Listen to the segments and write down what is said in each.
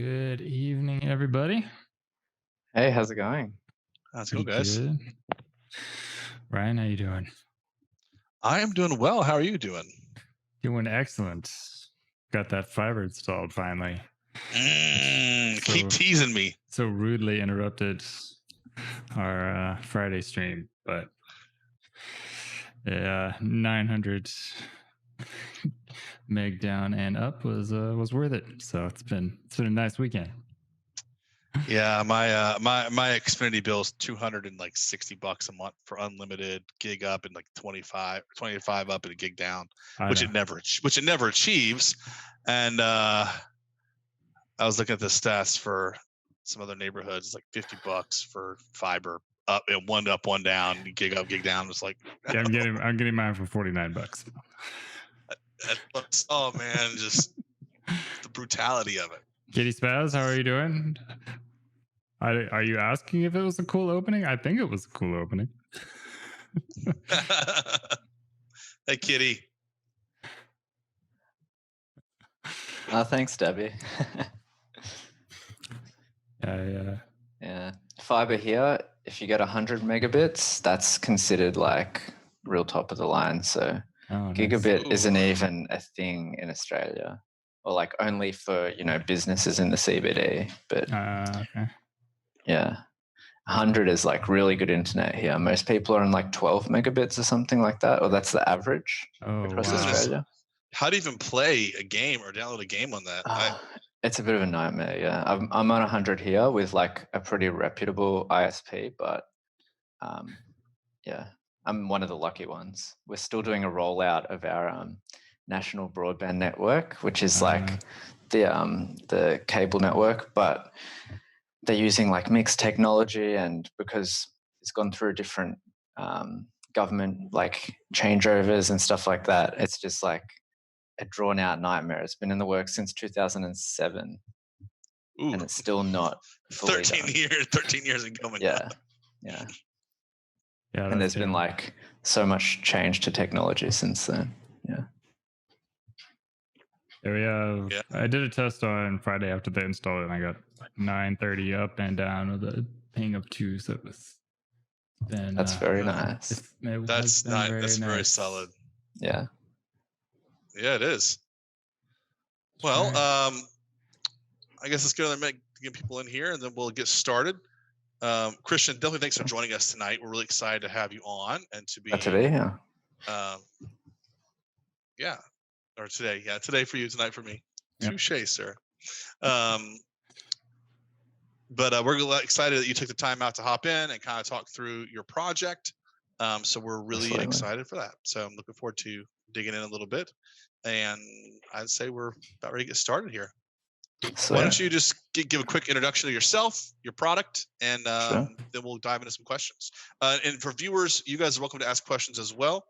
Good evening, everybody. Hey, how's it going? How's it going, Pretty guys? good. Ryan, how you doing? I am doing well. How are you doing? Doing excellent. Got that fiber installed finally. Keep teasing me. So rudely interrupted our Friday stream, but yeah, 900 meg down and up was worth it. So it's been a nice weekend. Yeah, my my Xfinity bill is $260 a month for unlimited gig up and like 25 up and a gig down, which it never achieves. And I was looking at the stats for some other neighborhoods. It's like $50 for fiber up and one up, one down, gig up, gig down. It's like yeah, I'm getting mine for $49. Oh man, just the brutality of it. Kitty Spaz, how are you doing? Are you asking if it was a cool opening? I think it was a cool opening. Hey, Kitty. Thanks, Debbie. Yeah. Fiber here, if you get 100 megabits, that's considered like real top of the line. So gigabit nice. isn't even a thing in Australia, or like only for, businesses in the CBD. But okay. Yeah, 100 is like really good internet here. Most people are on like 12 megabits or something like that, or that's the average across Australia. How do you even play a game or download a game on that? It's a bit of a nightmare, yeah. I'm on 100 here with like a pretty reputable ISP, but I'm one of the lucky ones. We're still doing a rollout of our national broadband network, which is like the cable network, but they're using like mixed technology, and because it's gone through different government like changeovers and stuff like that, it's just like a drawn out nightmare. It's been in the works since 2007. Ooh. And it's still not fully 13 years and coming. Yeah. And there's been like so much change to technology since then. Yeah. There we have. Yeah. I did a test on Friday after they installed it, and I got 930 up and down with a ping of 2. So it was. That's very nice. That's very solid. Yeah. Yeah, it is. Well, I guess let's get people in here, and then we'll get started. Kristian, definitely thanks for joining us tonight. We're really excited to have you on and to be today, or today, today for you, tonight for me. Yep. Touché, sir. But we're excited that you took the time out to hop in and kind of talk through your project. So we're really excited for that. So I'm looking forward to digging in a little bit, and I'd say we're about ready to get started here. Why don't you just give a quick introduction to yourself, your product, and then we'll dive into some questions. And for viewers, you guys are welcome to ask questions as well.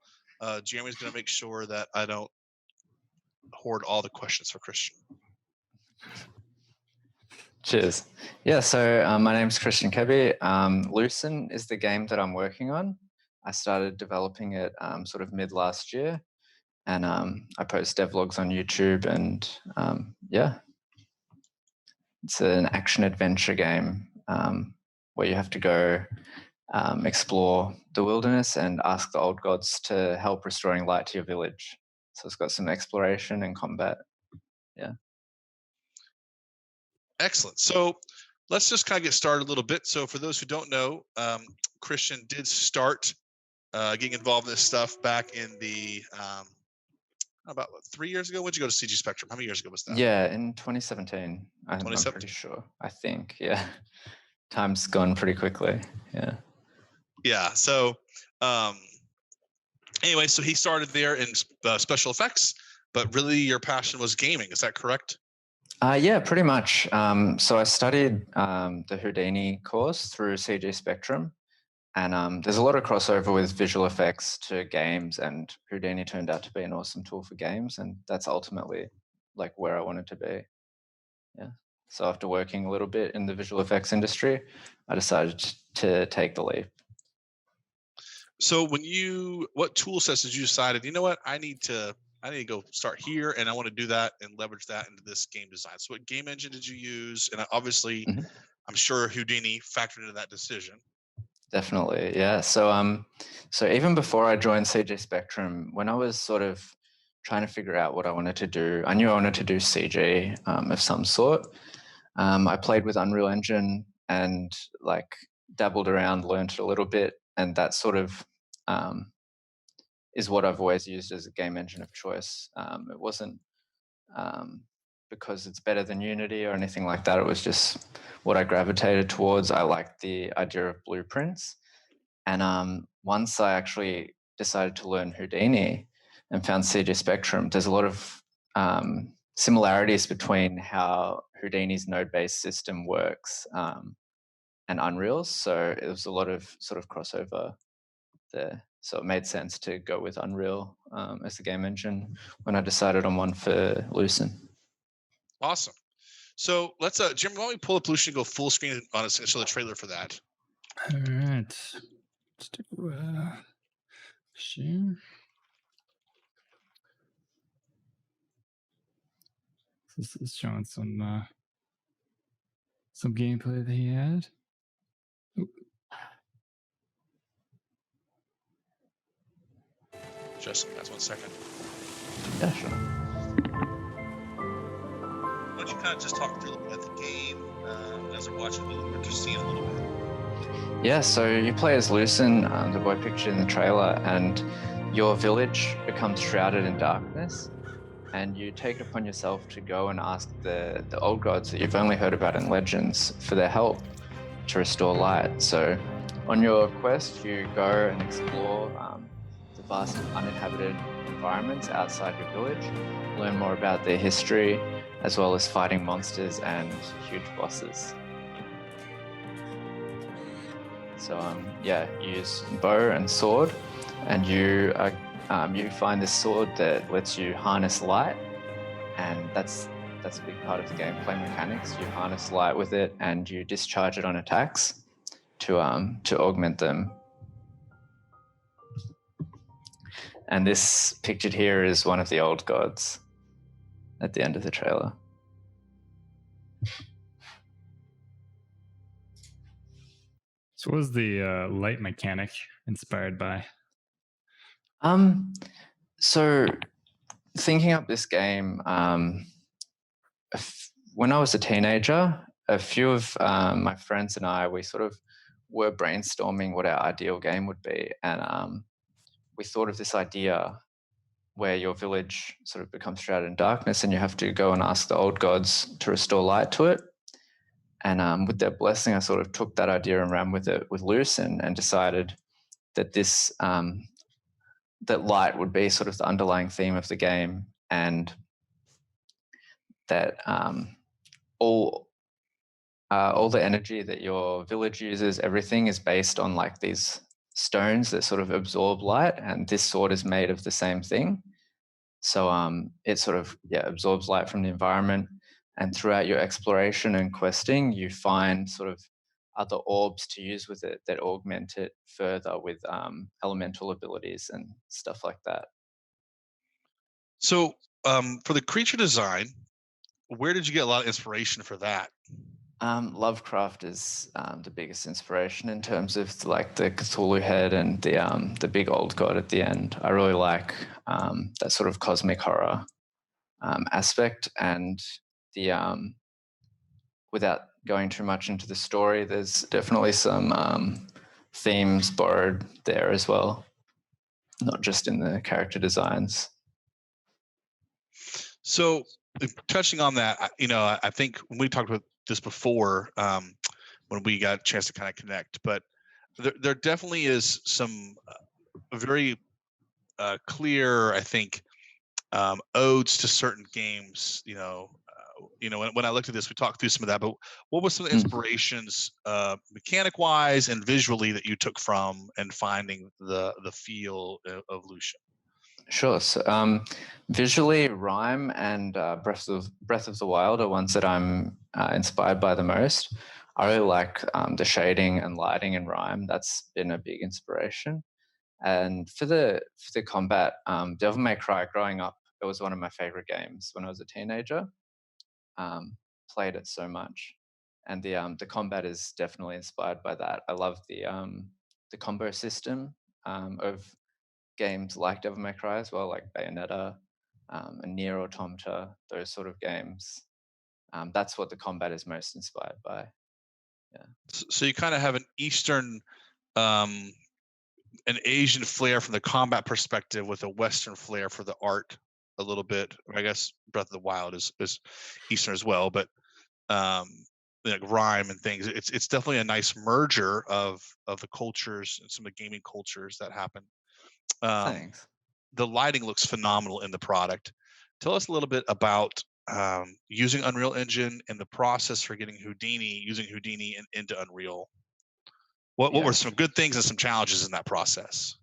Jeremy's going to make sure that I don't hoard all the questions for Kristian. Cheers. Yeah, so my name's Kristian Kebbe. Lucen is the game that I'm working on. I started developing it sort of mid last year, and I post devlogs on YouTube, and it's an action adventure game where you have to go explore the wilderness and ask the old gods to help restoring light to your village. So it's got some exploration and combat. Yeah. Excellent. So let's just kind of get started a little bit. So for those who don't know, Kristian did start getting involved in this stuff back in the about 3 years ago. When did you go to CG Spectrum? How many years ago was that? Yeah, in 2017. I'm pretty sure. I think. Yeah. Time's gone pretty quickly. Yeah. Yeah. So anyway, so he started there in special effects, but really your passion was gaming. Is that correct? Yeah, pretty much. So I studied the Houdini course through CG Spectrum, and there's a lot of crossover with visual effects to games, and Houdini turned out to be an awesome tool for games, and that's ultimately like where I wanted to be. Yeah. So after working a little bit in the visual effects industry, I decided to take the leap. So what tool sets did you decide, you know what, I need to I need to go start here, and I want to do that and leverage that into this game design. So what game engine did you use? And obviously, I'm sure Houdini factored into that decision. Definitely, yeah. So even before I joined CG Spectrum, when I was sort of trying to figure out what I wanted to do, I knew I wanted to do CG of some sort. I played with Unreal Engine and like dabbled around, learned a little bit, and that sort of is what I've always used as a game engine of choice. It wasn't because it's better than Unity or anything like that. It was just what I gravitated towards. I liked the idea of blueprints. And once I actually decided to learn Houdini and found CG Spectrum, there's a lot of similarities between how Houdini's node-based system works and Unreal's. So it was a lot of sort of crossover there. So it made sense to go with Unreal as the game engine when I decided on one for Lucen. Awesome. So let's, Jim, why don't we pull up Lucen and go full screen on us and show the trailer for that? All right. Let's do share. This is showing some gameplay that he had. Just that's 1 second. Yeah, sure. Why don't you kind of just talk through about the game as we're watching what you're seeing a little bit? Yeah, so you play as Lucen, the boy pictured in the trailer, and your village becomes shrouded in darkness, and you take it upon yourself to go and ask the old gods that you've only heard about in legends for their help to restore light. So on your quest, you go and explore the vast uninhabited environments outside your village, learn more about their history, as well as fighting monsters and huge bosses. So yeah, you use bow and sword, and you find this sword that lets you harness light, and that's a big part of the gameplay mechanics. You harness light with it, and you discharge it on attacks to augment them. And this pictured here is one of the old gods at the end of the trailer. So what was the light mechanic inspired by? So thinking up this game, when I was a teenager, a few of my friends and I, we sort of were brainstorming what our ideal game would be. And we thought of this idea where your village sort of becomes shrouded in darkness and you have to go and ask the old gods to restore light to it. And with their blessing, I sort of took that idea and ran with it with Lucen and decided that this that light would be sort of the underlying theme of the game, and that all the energy that your village uses, everything is based on like these stones that sort of absorb light, and this sword is made of the same thing. So it sort of absorbs light from the environment, and throughout your exploration and questing, you find sort of other orbs to use with it that augment it further with elemental abilities and stuff like that. So for the creature design, where did you get a lot of inspiration for that? Lovecraft is the biggest inspiration in terms of like the Cthulhu head and the big old god at the end. I really like that sort of cosmic horror aspect, and the without going too much into the story, there's definitely some themes borrowed there as well, not just in the character designs. So touching on that, I think when we talked about this before, when we got a chance to kind of connect, but there definitely is some very clear, I think, odes to certain games. When I looked at this, we talked through some of that, but what was some of the inspirations, mechanic wise and visually, that you took from and finding the feel of Lucen? Sure. So, visually, Rime and Breath of the Wild are ones that I'm inspired by the most. I really like the shading and lighting in Rime. That's been a big inspiration. And for the combat, Devil May Cry, growing up it was one of my favorite games when I was a teenager. Played it so much, and the combat is definitely inspired by that. I love the combo system of games like Devil May Cry as well, like Bayonetta and Nier Automata, those sort of games. That's what the combat is most inspired by. Yeah. So you kind of have an Eastern, an Asian flair from the combat perspective with a Western flair for the art a little bit. I guess Breath of the Wild is Eastern as well, but like rhyme and things. It's definitely a nice merger of the cultures and some of the gaming cultures that happen. Thanks. The lighting looks phenomenal in the product. Tell us a little bit about using Unreal Engine and the process for getting using Houdini and into Unreal. What were some good things and some challenges in that process?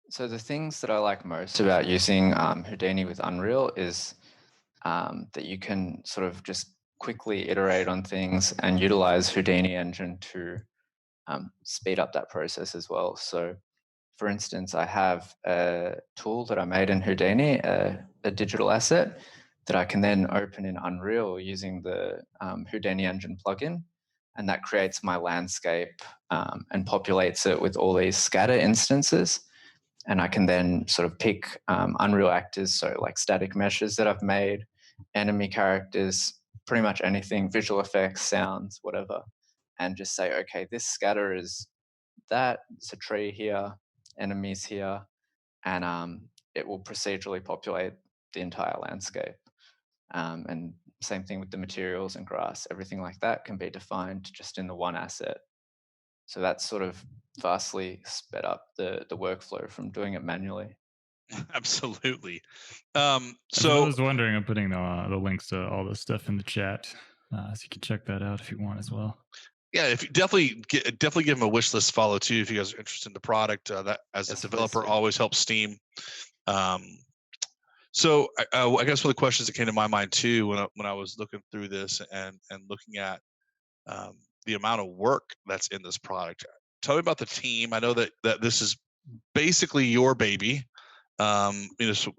So the things that I like most about using Houdini with Unreal is that you can sort of just quickly iterate on things and utilize Houdini Engine to speed up that process as well. So for instance, I have a tool that I made in Houdini, a digital asset that I can then open in Unreal using the Houdini Engine plugin. And that creates my landscape and populates it with all these scatter instances. And I can then sort of pick Unreal actors, so like static meshes that I've made, enemy characters, pretty much anything, visual effects, sounds, whatever, and just say, okay, this scatter is that, it's a tree here, enemies here, and it will procedurally populate the entire landscape. And same thing with the materials and grass, everything like that can be defined just in the one asset. So that's sort of vastly sped up the workflow from doing it manually. Absolutely. So So I was wondering, I'm putting the links to all this stuff in the chat, so you can check that out if you want as well. Yeah, if you definitely give them a wish list follow too if you guys are interested in the product. That as a developer always helps Steam. So I guess one of the questions that came to my mind too when I was looking through this and looking at the amount of work that's in this product. Tell me about the team. I know that this is basically your baby. So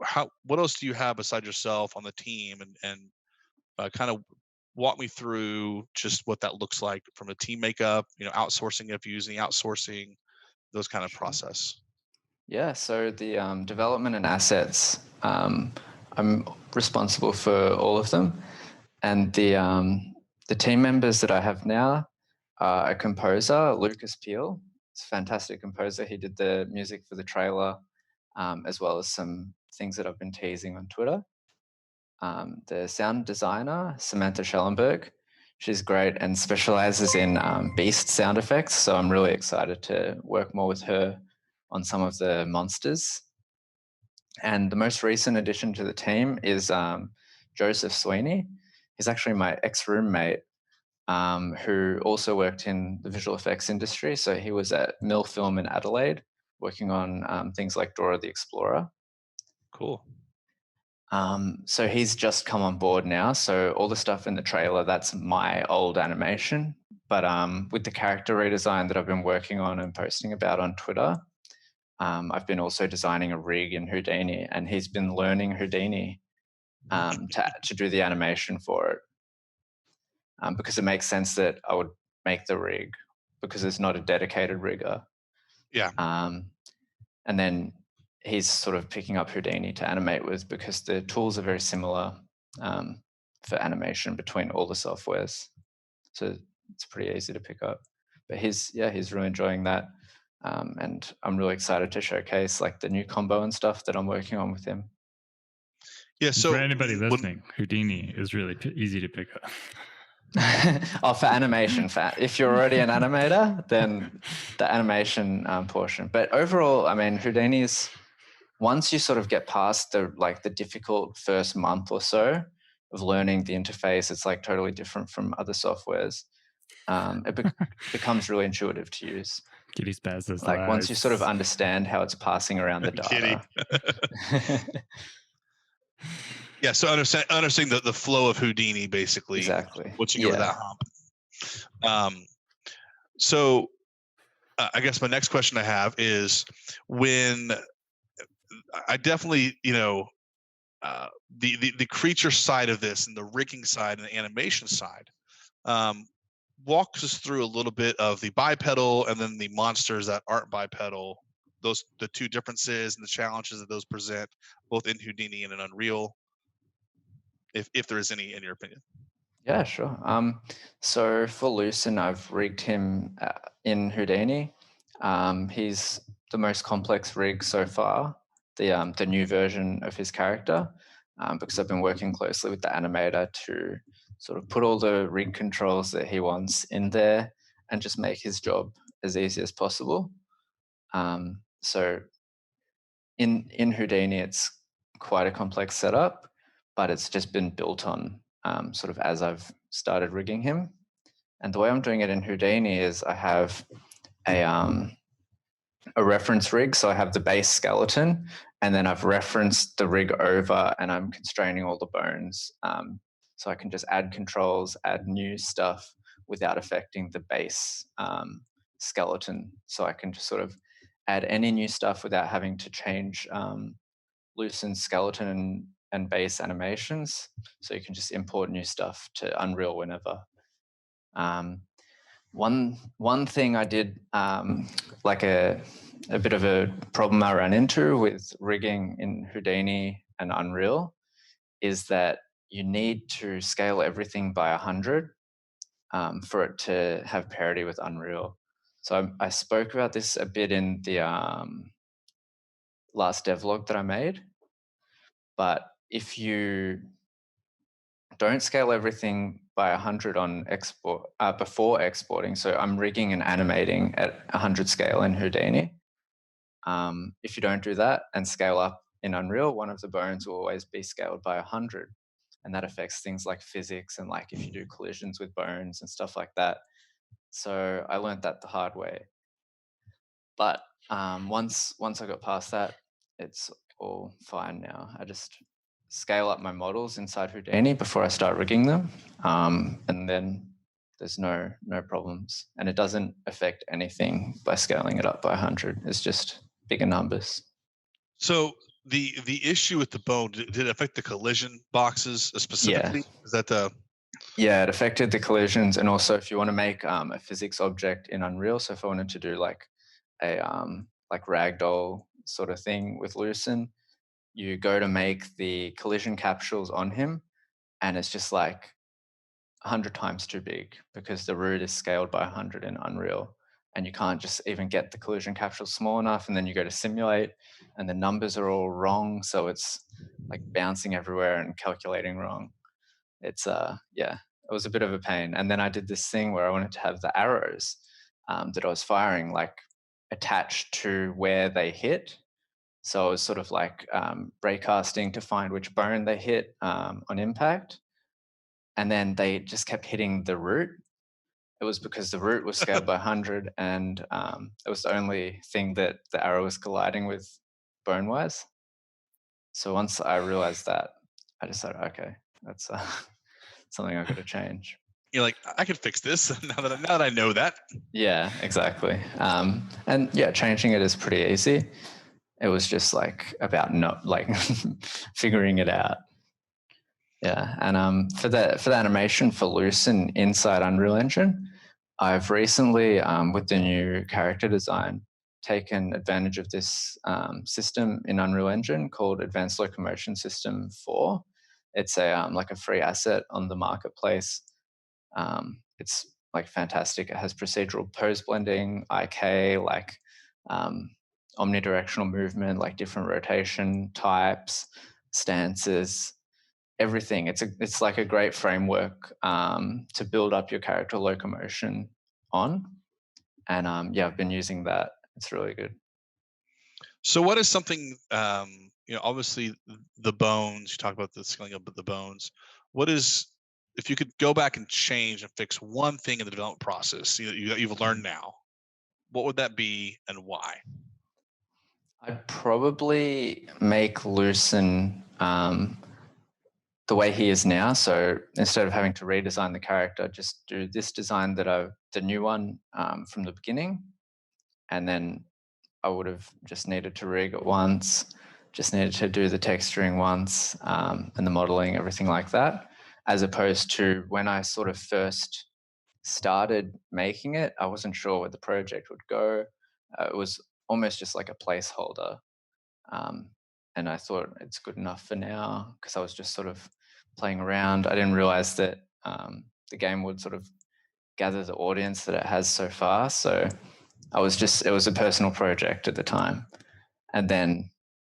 what else do you have beside yourself on the team, and kind of walk me through just what that looks like from a team makeup, outsourcing if you're using outsourcing, those kind of process. Yeah, so the development and assets, I'm responsible for all of them. And the team members that I have now are a composer, Lucas Peel. He's a fantastic composer. He did the music for the trailer, as well as some things that I've been teasing on Twitter. The sound designer, Samantha Schellenberg, she's great and specializes in beast sound effects. So I'm really excited to work more with her on some of the monsters. And the most recent addition to the team is Joseph Sweeney. He's actually my ex-roommate who also worked in the visual effects industry. So he was at Mill Film in Adelaide working on things like Dora the Explorer. Cool. So he's just come on board now. So all the stuff in the trailer, that's my old animation. But with the character redesign that I've been working on and posting about on Twitter, I've been also designing a rig in Houdini, and he's been learning Houdini to do the animation for it. Because it makes sense that I would make the rig because it's not a dedicated rigger. Yeah. And then he's sort of picking up Houdini to animate with because the tools are very similar for animation between all the softwares. So it's pretty easy to pick up. But he's really enjoying that. And I'm really excited to showcase like the new combo and stuff that I'm working on with him. Yeah. So for anybody listening, Houdini is really easy to pick up. For animation, if you're already an animator, then the animation portion. But overall, I mean, Houdini's, once you sort of get past the difficult first month or so of learning the interface, it's like totally different from other softwares. It becomes really intuitive to use. Kitty spazzes. Like once you sort of understand how it's passing around the data. Yeah, so understanding the flow of Houdini, basically. Exactly. Once you get over that hump. So I guess my next question I have is when I definitely, the creature side of this and the rigging side and the animation side. Walk us through a little bit of the bipedal and then the monsters that aren't bipedal. The two differences and the challenges that those present, both in Houdini and in Unreal, if there is any in your opinion. Yeah, sure. So for Lucen, I've rigged him in Houdini. He's the most complex rig so far, the new version of his character, because I've been working closely with the animator to sort of put all the rig controls that he wants in there and just make his job as easy as possible. So in Houdini, it's quite a complex setup, but it's just been built on sort of as I've started rigging him. And the way I'm doing it in Houdini is I have a reference rig. So I have the base skeleton, and then I've referenced the rig over, and I'm constraining all the bones. So I can just add controls, add new stuff without affecting the base skeleton. So I can just sort of add any new stuff without having to change Lucen skeleton and base animations. So you can just import new stuff to Unreal whenever. One thing I did, like a bit of a problem I ran into with rigging in Houdini and Unreal, is that you need to scale everything by 100 for it to have parity with Unreal. So I spoke about this a bit in the last devlog that I made, but if you don't scale everything by 100 on export before exporting, so I'm rigging and animating at 100 scale in Houdini. If you don't do that and scale up in Unreal, one of the bones will always be scaled by 100, and that affects things like physics and like if you do collisions with bones and stuff like that. So I learned that the hard way. But once I got past that, it's all fine now. I just scale up my models inside Houdini before I start rigging them, and then there's no problems. And it doesn't affect anything by scaling it up by 100. It's just bigger numbers. So the issue with the bone, did it affect the collision boxes specifically? Yeah. Is that the... Yeah, it affected the collisions, and also if you want to make a physics object in Unreal, so if I wanted to do like a like ragdoll sort of thing with Lucen, you go to make the collision capsules on him, and it's just like 100 times too big because the root is scaled by 100 in Unreal, and you can't just even get the collision capsule small enough, and then you go to simulate and the numbers are all wrong, so it's like bouncing everywhere and calculating wrong. It's yeah, it was a bit of a pain. And then I did this thing where I wanted to have the arrows that I was firing like attached to where they hit. So I was sort of like breakcasting to find which bone they hit on impact. And then they just kept hitting the root. It was because the root was scaled by 100, and it was the only thing that the arrow was colliding with bone-wise. So once I realized that, I decided, okay, that's something I've got to change. You're like, I could fix this now that I know that. Yeah, exactly. And yeah, changing it is pretty easy. It was just like about not like figuring it out. Yeah, and for the animation for Lucen inside Unreal Engine, I've recently, with the new character design, taken advantage of this system in Unreal Engine called Advanced Locomotion System 4. It's a like a free asset on the marketplace. It's like fantastic. It has procedural pose blending, IK, like omnidirectional movement, like different rotation types, stances, everything. It's like a great framework to build up your character locomotion on. And yeah, I've been using that. It's really good. So what is something, obviously the bones, you talk about the scaling up of the bones. What is, if you could go back and change and fix one thing in the development process you've learned now, what would that be and why? I'd probably make Lucen the way he is now. So instead of having to redesign the character, just do this design the new one from the beginning. And then I would have just needed to rig it once, just needed to do the texturing once and the modeling, everything like that, as opposed to when I sort of first started making it, I wasn't sure where the project would go. It was almost just like a placeholder. And I thought it's good enough for now because I was just sort of playing around. I didn't realize that the game would sort of gather the audience that it has so far. So it was a personal project at the time. And then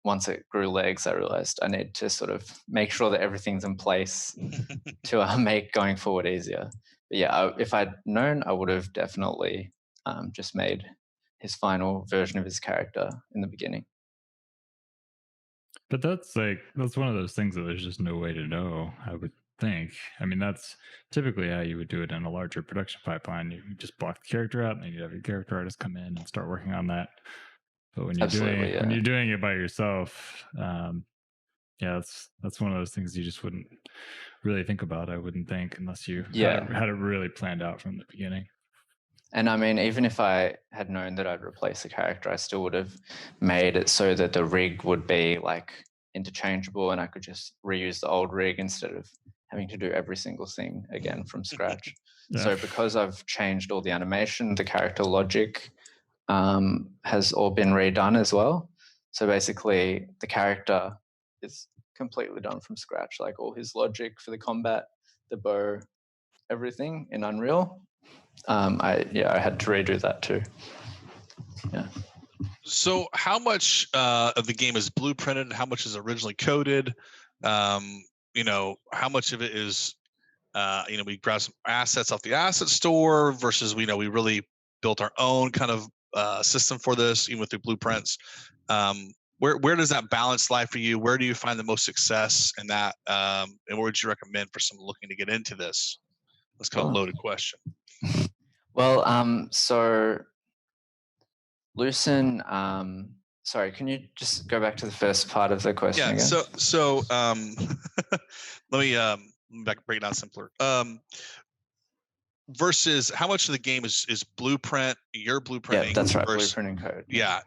once it grew legs, I realized I need to sort of make sure that everything's in place to make going forward easier. But yeah, if I'd known, I would have definitely just made his final version of his character in the beginning. But that's one of those things that there's just no way to know, I would think. I mean, that's typically how you would do it in a larger production pipeline. You just block the character out, and then you have your character artist come in and start working on that. But when you're doing it by yourself, yeah, that's one of those things you just wouldn't really think about. I wouldn't think unless you had it really planned out from the beginning. And I mean, even if I had known that I'd replace the character, I still would have made it so that the rig would be like interchangeable and I could just reuse the old rig instead of having to do every single thing again from scratch. Yeah. So because I've changed all the animation, the character logic has all been redone as well. So basically the character is completely done from scratch, like all his logic for the combat, the bow, everything in Unreal. I had to redo that too. Yeah. So how much of the game is blueprinted and how much is originally coded? How much of it is, we grabbed some assets off the asset store versus, we really built our own kind of system for this, even with the blueprints. Where does that balance lie for you? Where do you find the most success in that? And what would you recommend for someone looking to get into this? Let's call it a loaded question. Well, so Lucen, sorry, can you just go back to the first part of the question again? So let me break it down simpler. Versus how much of the game is blueprint, your blueprinting? Yeah, that's right, blueprint and code. Yeah,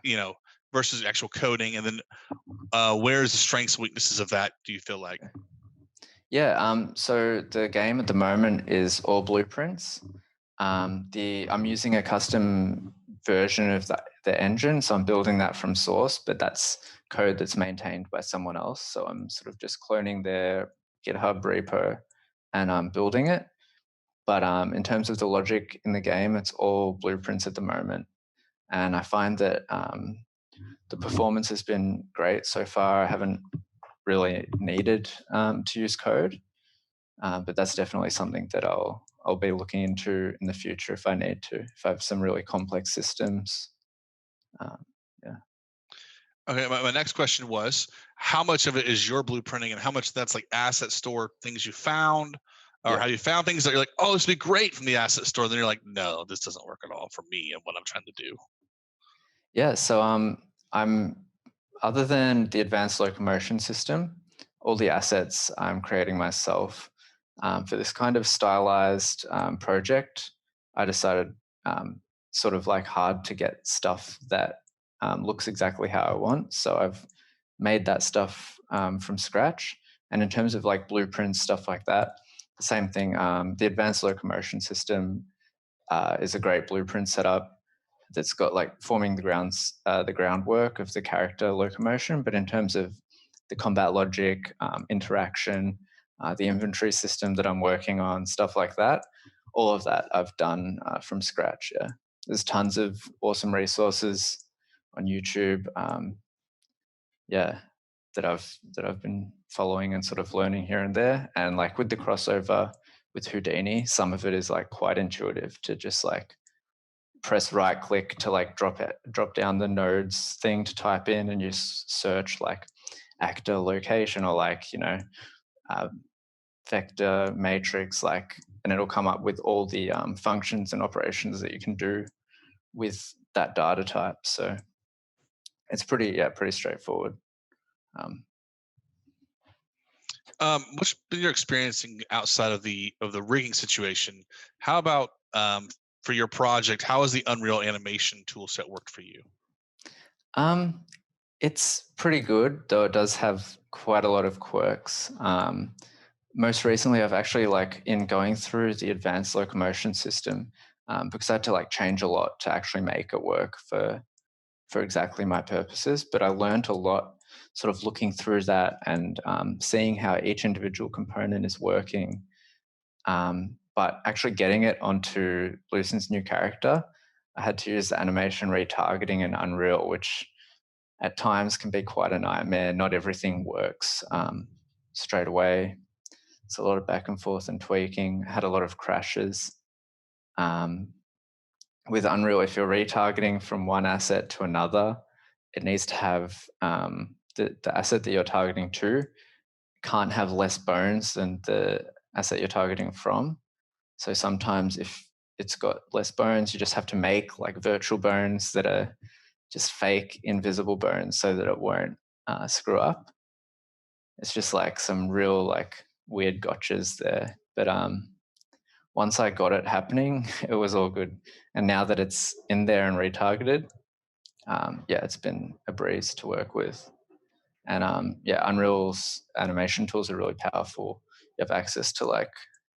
versus actual coding, and then where's the strengths and weaknesses of that, do you feel like? Yeah, so the game at the moment is all blueprints. I'm using a custom version of the engine, so I'm building that from source, but that's code that's maintained by someone else. So I'm sort of just cloning their GitHub repo and I'm building it. But in terms of the logic in the game, it's all blueprints at the moment. And I find that the performance has been great so far. I haven't really needed to use code, but that's definitely something that I'll be looking into in the future if I need to, if I have some really complex systems. Yeah. Okay, my next question was, how much of it is your blueprinting and how much that's like asset store things you found, or how you found things that you're like, oh, this would be great from the asset store. Then you're like, no, this doesn't work at all for me and what I'm trying to do. Yeah, so I'm other than the advanced locomotion system, all the assets I'm creating myself. For this kind of stylized project, I decided sort of like hard to get stuff that looks exactly how I want. So I've made that stuff from scratch. And in terms of like blueprints, stuff like that, the same thing. The advanced locomotion system is a great blueprint setup that's got like forming the groundwork of the character locomotion. But in terms of the combat logic, interaction, the inventory system that I'm working on, stuff like that, all of that I've done from scratch. Yeah, there's tons of awesome resources on YouTube. That I've been following and sort of learning here and there. And like with the crossover with Houdini, some of it is like quite intuitive to just like press right click to like drop down the nodes thing to type in and you search like actor location or like vector matrix, like, and it'll come up with all the functions and operations that you can do with that data type. So it's pretty straightforward. What's been your experience outside of the rigging situation? How about for your project, how has the Unreal animation tool set worked for you? It's pretty good, though it does have quite a lot of quirks. Most recently, I've actually in going through the advanced locomotion system, because I had to change a lot to actually make it work for exactly my purposes. But I learned a lot sort of looking through that and seeing how each individual component is working. But actually getting it onto Lucen's new character, I had to use the animation retargeting in Unreal, which at times can be quite a nightmare. Not everything works straight away. It's a lot of back and forth and tweaking. Had a lot of crashes. With Unreal, if you're retargeting from one asset to another, it needs to have the asset that you're targeting to can't have less bones than the asset you're targeting from. So sometimes if it's got less bones, you just have to make virtual bones that are just fake invisible bones so that it won't screw up. It's just some real weird gotchas there. But once I got it happening, it was all good. And now that it's in there and retargeted, it's been a breeze to work with. And Unreal's animation tools are really powerful. You have access to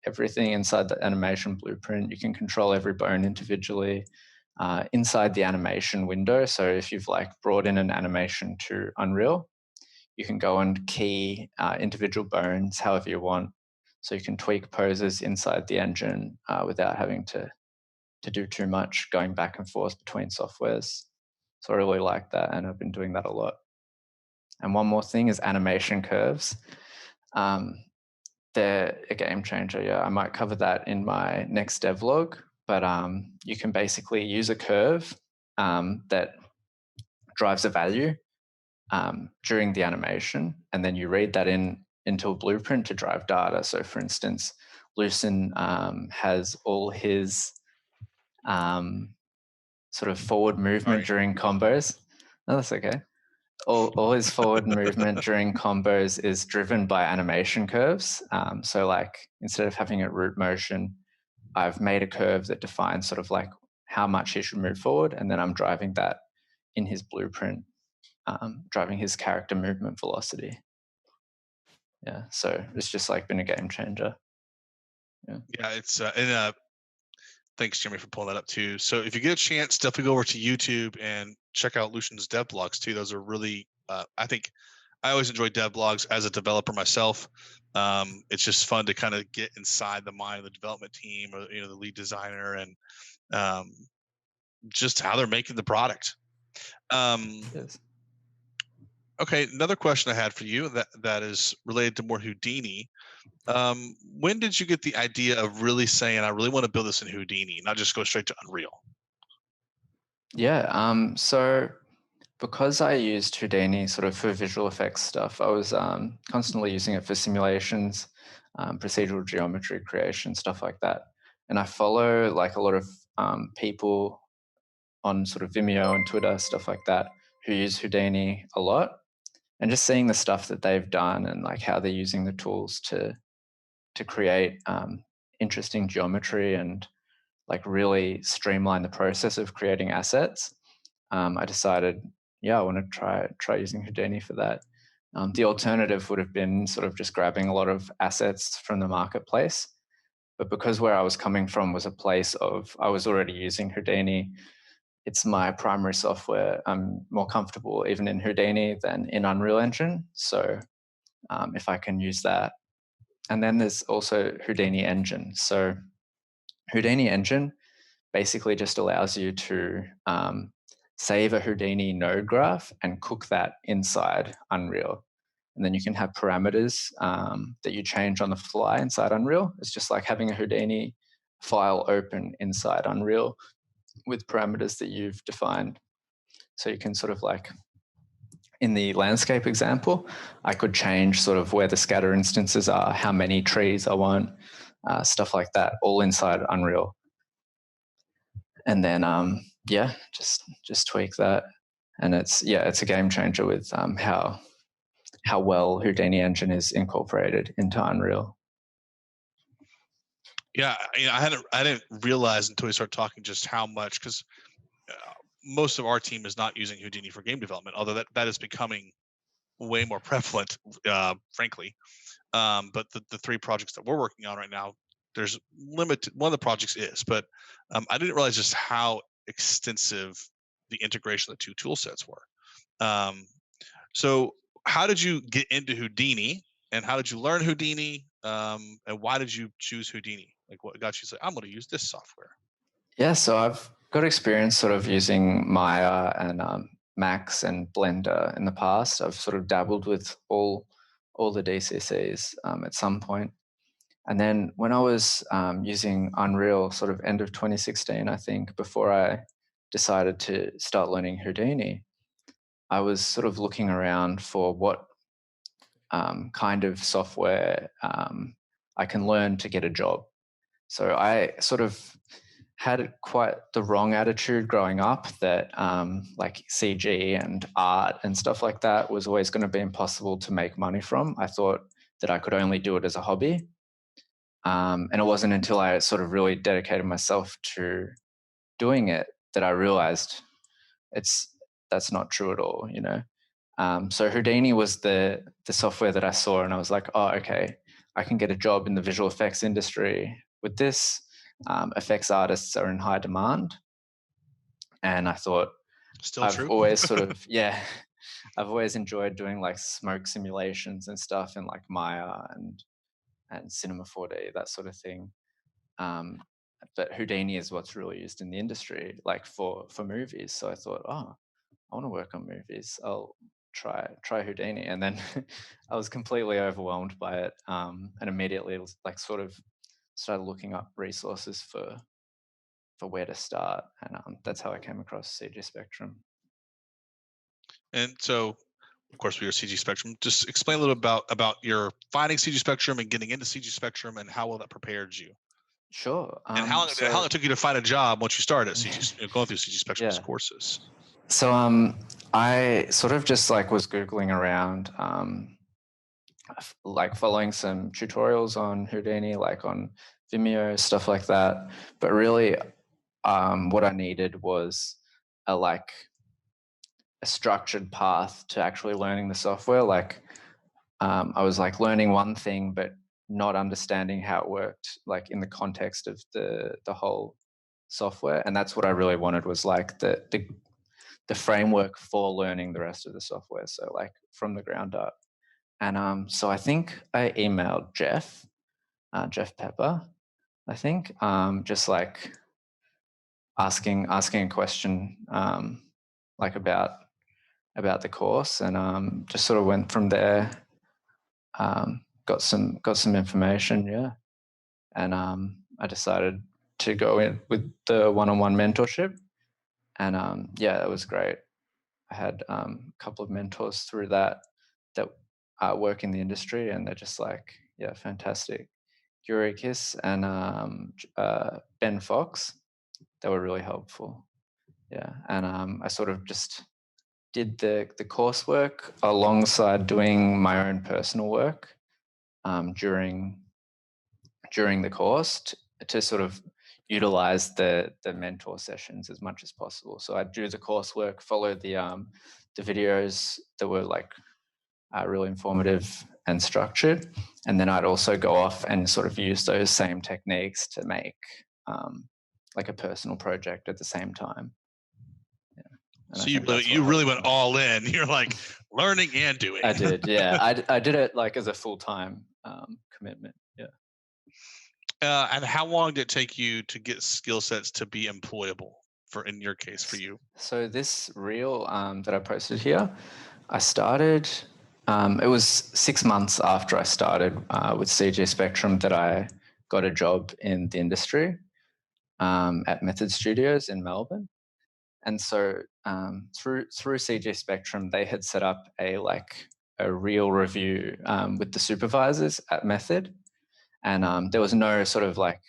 everything inside the animation blueprint. You can control every bone individually inside the animation window. So if you've brought in an animation to Unreal, you can go and key individual bones however you want. So you can tweak poses inside the engine without having to do too much going back and forth between softwares. So I really like that, and I've been doing that a lot. And one more thing is animation curves. They're a game changer. Yeah, I might cover that in my next devlog. But you can basically use a curve that drives a value during the animation, and then you read that into a blueprint to drive data. So, for instance, Lucen has all his sort of forward movement during combos. No, that's okay. All his forward movement during combos is driven by animation curves. So instead of having a root motion, I've made a curve that defines sort of how much he should move forward, and then I'm driving that in his blueprint, driving his character movement velocity. Yeah, so it's just been a game changer. Yeah, it's thanks, Jeremy, for pulling that up too. So if you get a chance, definitely go over to YouTube and check out Lucen's dev blogs too. Those are really, I think, I always enjoy dev blogs as a developer myself. It's just fun to kind of get inside the mind of the development team or the lead designer and just how they're making the product. Yes. Okay, another question I had for you that is related to more Houdini. When did you get the idea of really saying, I really want to build this in Houdini, not just go straight to Unreal? Yeah, so because I used Houdini sort of for visual effects stuff, I was constantly using it for simulations, procedural geometry creation, stuff like that. And I follow a lot of people on sort of Vimeo and Twitter, stuff like that, who use Houdini a lot. And just seeing the stuff that they've done and how they're using the tools to create interesting geometry and really streamline the process of creating assets, I decided, I want to try using Houdini for that. The alternative would have been sort of just grabbing a lot of assets from the marketplace. But because where I was coming from was a place of, I was already using Houdini, it's my primary software. I'm more comfortable even in Houdini than in Unreal Engine. So if I can use that. And then there's also Houdini Engine. So Houdini Engine basically just allows you to save a Houdini node graph and cook that inside Unreal. And then you can have parameters that you change on the fly inside Unreal. It's just like having a Houdini file open inside Unreal with parameters that you've defined. So you can sort of in the landscape example, I could change sort of where the scatter instances are, how many trees I want, stuff like that, all inside Unreal. And then, just tweak that. And it's a game changer with how well Houdini Engine is incorporated into Unreal. Yeah, I didn't realize until we started talking just how much, because most of our team is not using Houdini for game development, although that is becoming way more prevalent, frankly. But the 3 projects that we're working on right now, there's limited. One of the projects is, but I didn't realize just how extensive the integration of the 2 tool sets were. So how did you get into Houdini, and how did you learn Houdini, and why did you choose Houdini? Like, what got you to say, I'm going to use this software? Yeah, so I've got experience sort of using Maya and Max and Blender in the past. I've sort of dabbled with all the DCCs at some point. And then when I was using Unreal sort of end of 2016, I think, before I decided to start learning Houdini, I was sort of looking around for what kind of software I can learn to get a job. So I sort of had quite the wrong attitude growing up that like CG and art and stuff like that was always going to be impossible to make money from. I thought that I could only do it as a hobby. And it wasn't until I sort of really dedicated myself to doing it that I realized that's not true at all, you know. So Houdini was the software that I saw, and I was like, oh, okay, I can get a job in the visual effects industry with this. Effects artists are in high demand. And I thought, I've always sort of, yeah, I've always enjoyed doing like smoke simulations and stuff in like Maya and Cinema 4D, that sort of thing. But Houdini is what's really used in the industry, like for movies. So I thought, oh, I want to work on movies. I'll try Houdini. And then I was completely overwhelmed by it, and immediately like sort of started looking up resources for where to start, and that's how I came across CG Spectrum. And so, of course, we are CG Spectrum. Just explain a little about your finding CG Spectrum and getting into CG Spectrum, and how well that prepared you. Sure. And how long it took you to find a job once you started at CG, going through CG Spectrum's courses. So I sort of just like was Googling around, like following some tutorials on Houdini, like on Vimeo, stuff like that. But really, what I needed was a structured path to actually learning the software. Like I was like learning one thing, but not understanding how it worked, like in the context of the whole software. And that's what I really wanted, was like the framework for learning the rest of the software. So like from the ground up. And so I think I emailed Jeff Pepper, I think, just like asking a question like about the course, and just sort of went from there. Got some information, yeah, and I decided to go in with the one-on-one mentorship, and yeah, it was great. I had a couple of mentors through that work in the industry, and they're just like, yeah, fantastic. Yuri Kiss and Ben Fox, they were really helpful. Yeah, and I sort of just did the coursework alongside doing my own personal work during the course to sort of utilize the mentor sessions as much as possible. So I'd do the coursework, follow the videos that were like really informative and structured, and then I'd also go off and sort of use those same techniques to make like a personal project at the same time. Yeah. So you really went all in. You're like learning and doing. I did, yeah. I did it like as a full-time commitment. Yeah. And how long did it take you to get skill sets to be employable, in your case, for you? So this reel that I posted here, I started, it was 6 months after I started with CG Spectrum that I got a job in the industry at Method Studios in Melbourne. And so through CG Spectrum, they had set up a reel review with the supervisors at Method. And there was no sort of like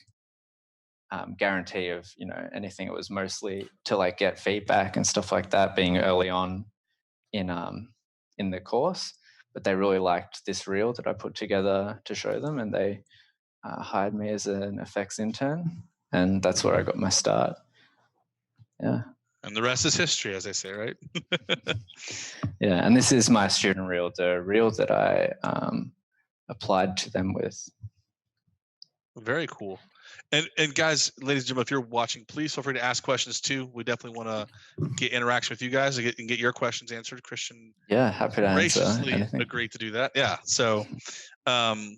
guarantee of, you know, anything. It was mostly to like get feedback and stuff like that, being early on in the course. But they really liked this reel that I put together to show them, and they hired me as an effects intern, and that's where I got my start. Yeah. And the rest is history, as they say, right? Yeah, and this is my student reel, the reel that I applied to them with. Very cool. And guys, ladies and gentlemen, if you're watching, please feel free to ask questions too. We definitely want to get interaction with you guys and get your questions answered. Kristian, yeah, happy to answer graciously anything. agreed to do that. Yeah. So I'm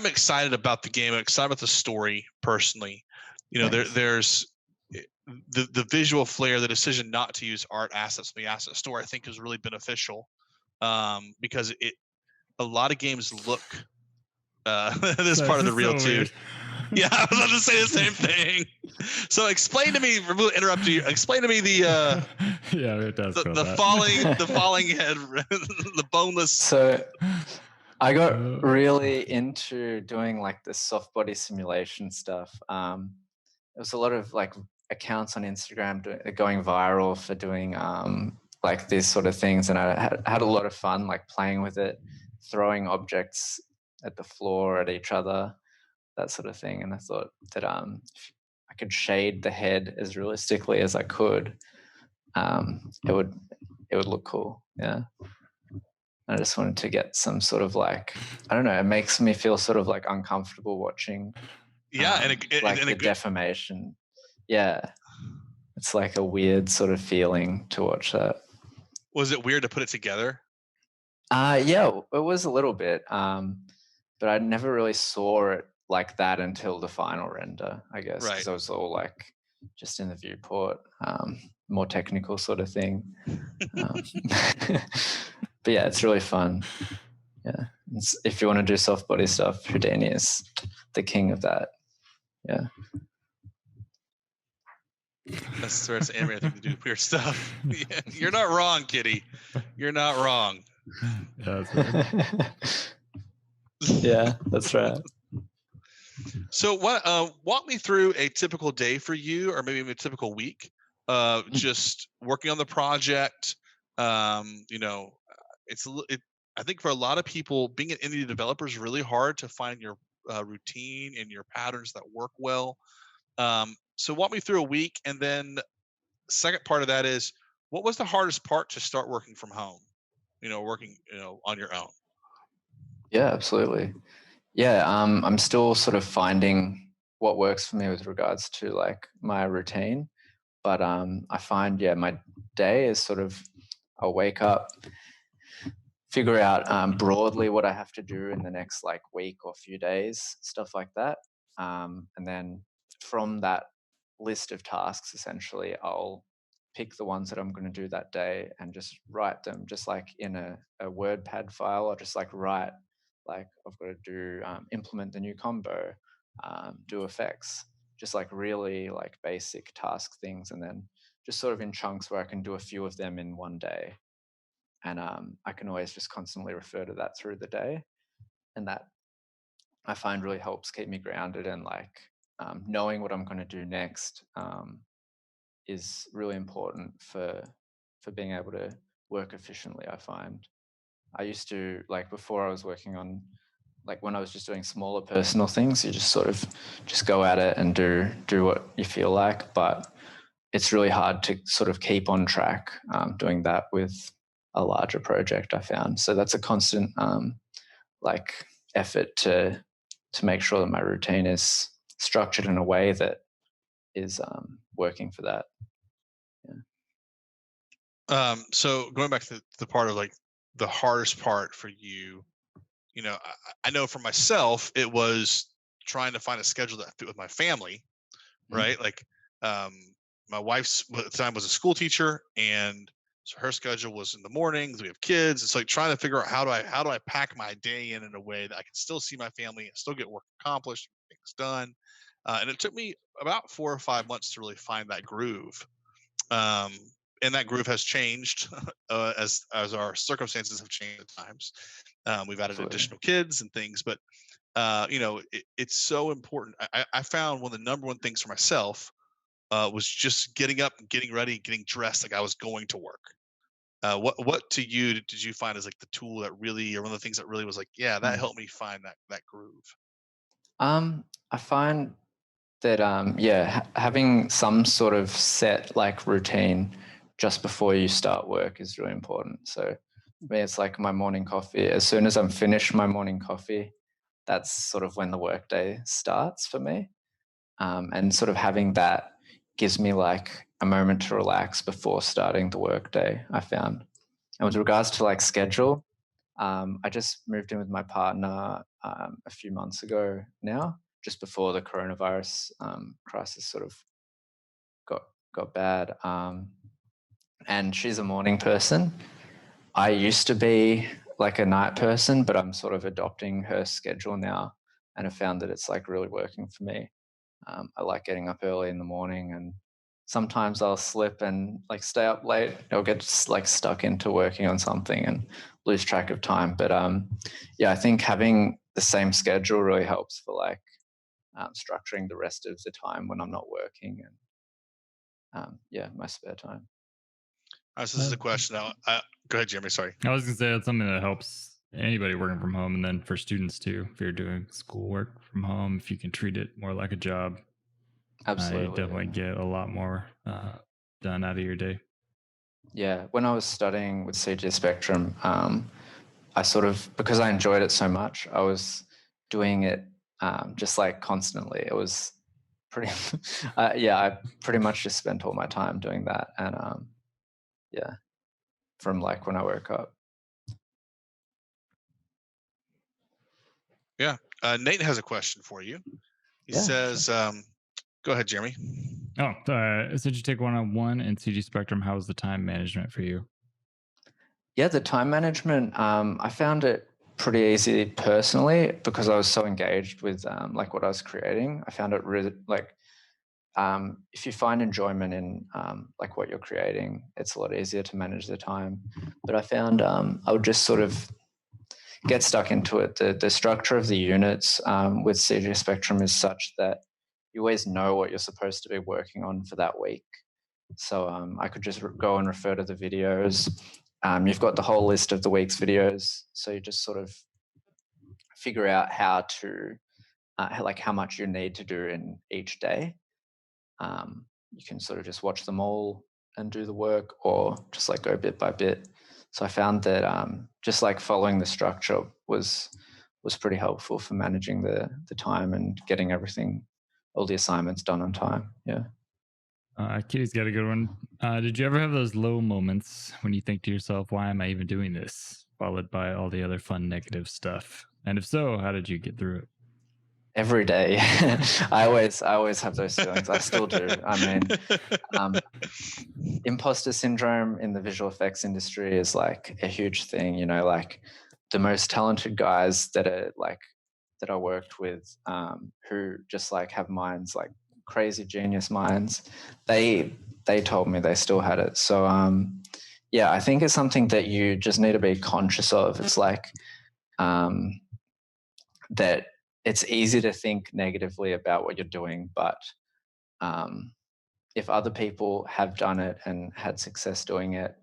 excited about the game. I'm excited about the story personally. You know, there's the visual flair, the decision not to use art assets from the asset store, I think is really beneficial because a lot of games look this part of the reel too. Weird. Yeah, I was about to say the same thing. So explain to me, interrupt you. Explain to me the yeah, it does the falling head, the boneless. So I got really into doing like the soft body simulation stuff. There was a lot of like accounts on Instagram going viral for doing like these sort of things, and I had a lot of fun like playing with it, throwing objects at the floor at each other, that sort of thing. And I thought that I could shade the head as realistically as I could, it would look cool. Yeah. I just wanted to get some sort of like, I don't know, it makes me feel sort of like uncomfortable watching. Yeah, and the deformation. Yeah. It's like a weird sort of feeling to watch that. Was it weird to put it together? Yeah, it was a little bit. But I never really saw it like that until the final render, I guess, because I was all like just in the viewport, more technical sort of thing. But yeah, it's really fun. Yeah, if you want to do soft body stuff, Houdini is the king of that. Yeah. That's where it's animated to do weird stuff. Yeah, you're not wrong, Kitty. You're not wrong. Yeah, that's right. Yeah, that's right. So what walk me through a typical day for you, or maybe a typical week, just working on the project. You know, I think for a lot of people, being an indie developer is really hard to find your routine and your patterns that work well. So walk me through a week, and then second part of that is, what was the hardest part to start working from home? Working on your own. Yeah, absolutely. Yeah, I'm still sort of finding what works for me with regards to like my routine, but I find my day is sort of, I'll wake up, figure out broadly what I have to do in the next like week or few days, stuff like that, and then from that list of tasks, essentially, I'll pick the ones that I'm going to do that day and just write them, just like in a WordPad file. I'll just like write, like I've got to do implement the new combo, do effects, just like really like basic task things, and then just sort of in chunks where I can do a few of them in one day. And I can always just constantly refer to that through the day, and that I find really helps keep me grounded, and like knowing what I'm going to do next is really important for being able to work efficiently. I find I used to, like before I was working on, like when I was just doing smaller personal things, you just sort of just go at it and do what you feel like, but it's really hard to sort of keep on track doing that with a larger project, I found. So that's a constant like effort to make sure that my routine is structured in a way that is working for that. So going back to the part of like the hardest part for you, I know for myself, it was trying to find a schedule that fit with my family, right? Like, my wife's at the time was a school teacher, and so her schedule was in the mornings. We have kids. It's like trying to figure out how do I pack my day in a way that I can still see my family and still get work accomplished, things done. And it took me about 4 or 5 months to really find that groove. And that groove has changed as our circumstances have changed at times. We've added additional kids and things, but it's so important. I found one of the number one things for myself was just getting up and getting ready, getting dressed like I was going to work. What to you did you find as like the tool that really, or one of the things that really was like, yeah, that helped me find that groove? I find that having some sort of set like routine just before you start work is really important. So for me, it's like my morning coffee. As soon as I'm finished my morning coffee, that's sort of when the workday starts for me. And sort of having that gives me like a moment to relax before starting the workday, I found. And with regards to like schedule, I just moved in with my partner a few months ago now, just before the coronavirus crisis sort of got bad. And she's a morning person. I used to be like a night person, but I'm sort of adopting her schedule now, and I found that it's like really working for me. I like getting up early in the morning, and sometimes I'll slip and like stay up late. I'll get like stuck into working on something and lose track of time. But I think having the same schedule really helps for like structuring the rest of the time when I'm not working and my spare time. This is a question now. Go ahead, Jeremy. Sorry. I was gonna say that's something that helps anybody working from home, and then for students too. If you're doing schoolwork from home, if you can treat it more like a job, Absolutely, you definitely get a lot more done out of your day. Yeah, when I was studying with CG Spectrum, I sort of, because I enjoyed it so much, I was doing it just like constantly. It was pretty, I pretty much just spent all my time doing that. And from like when I woke up. Yeah. Nate has a question for you. He says, sure. Go ahead, Jeremy. Oh, so did you take 101 in CG Spectrum? How was the time management for you? Yeah, the time management, I found it pretty easy personally because I was so engaged with like what I was creating. I found it really like, if you find enjoyment in like what you're creating, it's a lot easier to manage the time. But I found I would just sort of get stuck into it. The structure of the units with CG Spectrum is such that you always know what you're supposed to be working on for that week. So I could just go and refer to the videos. You've got the whole list of the week's videos. So you just sort of figure out how to, like how much you need to do in each day. You can sort of just watch them all and do the work, or just like go bit by bit. So I found that just like following the structure was pretty helpful for managing the time and getting everything, all the assignments done on time. Yeah. Kitty's got a good one. Did you ever have those low moments when you think to yourself, why am I even doing this? Followed by all the other fun negative stuff. And if so, how did you get through it? Every day. I always have those feelings. I still do. I mean, imposter syndrome in the visual effects industry is like a huge thing, you know, like the most talented guys that I worked with who just like have minds like crazy genius minds, they told me they still had it. So I think it's something that you just need to be conscious of. It's like that it's easy to think negatively about what you're doing, but if other people have done it and had success doing it,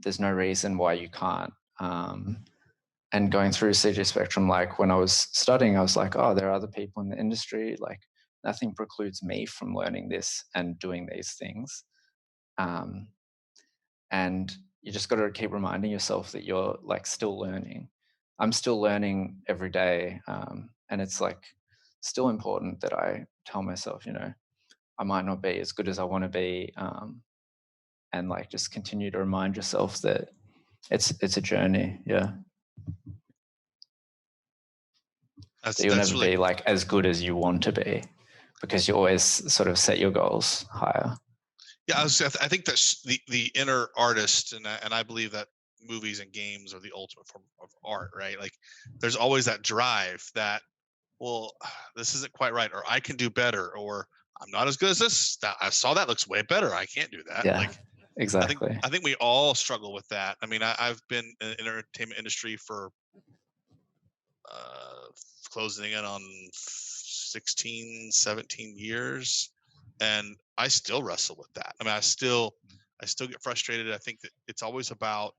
there's no reason why you can't. And going through CG Spectrum, like when I was studying, I was like, oh, there are other people in the industry. Like nothing precludes me from learning this and doing these things. And you just got to keep reminding yourself that you're like still learning. I'm still learning every day. And it's like still important that I tell myself, you know, I might not be as good as I want to be. And like just continue to remind yourself that it's a journey. Yeah. That you'll never be like as good as you want to be, because you always sort of set your goals higher. Yeah, I think that's the inner artist, and I believe that movies and games are the ultimate form of art, right? Like there's always that drive that, well, this isn't quite right, or I can do better, or I'm not as good as this. That I saw that looks way better. I can't do that. Yeah, like exactly. I think we all struggle with that. I mean, I've been in the entertainment industry for closing in on 16, 17 years, and I still wrestle with that. I mean, I still get frustrated. I think that it's always about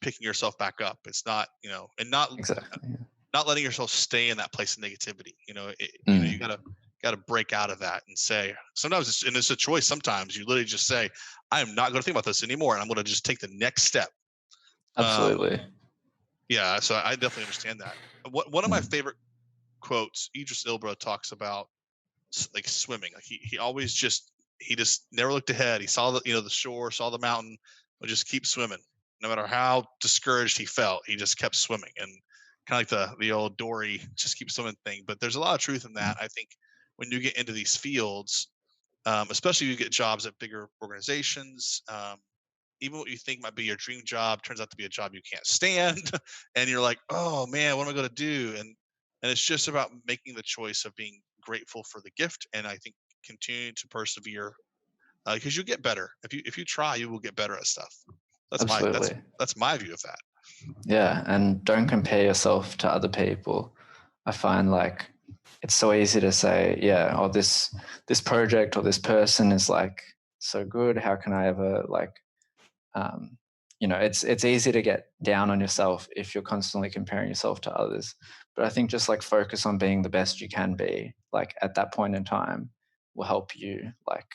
picking yourself back up. It's not, you know, and not exactly. not letting yourself stay in that place of negativity. You know, you know, got to break out of that and say, sometimes it's a choice. Sometimes you literally just say, I am not going to think about this anymore, and I'm going to just take the next step. Absolutely. Yeah, so I definitely understand that. One of my favorite quotes, Idris Ilba talks about like swimming. Like he always just never looked ahead. He saw the shore, saw the mountain, but just keep swimming. No matter how discouraged he felt, he just kept swimming. And kind of like the old Dory, just keep swimming thing. But there's a lot of truth in that. I think when you get into these fields, especially if you get jobs at bigger organizations, even what you think might be your dream job turns out to be a job you can't stand, and you're like, oh man, what am I going to do? And it's just about making the choice of being grateful for the gift, and I think continuing to persevere, because you get better if you try, you will get better at stuff. That's Absolutely. that's my view of that. Yeah, and don't compare yourself to other people. I find like it's so easy to say, yeah, oh, this project or this person is like so good. How can I ever like, it's easy to get down on yourself if you're constantly comparing yourself to others. But I think just like focus on being the best you can be, like at that point in time, will help you like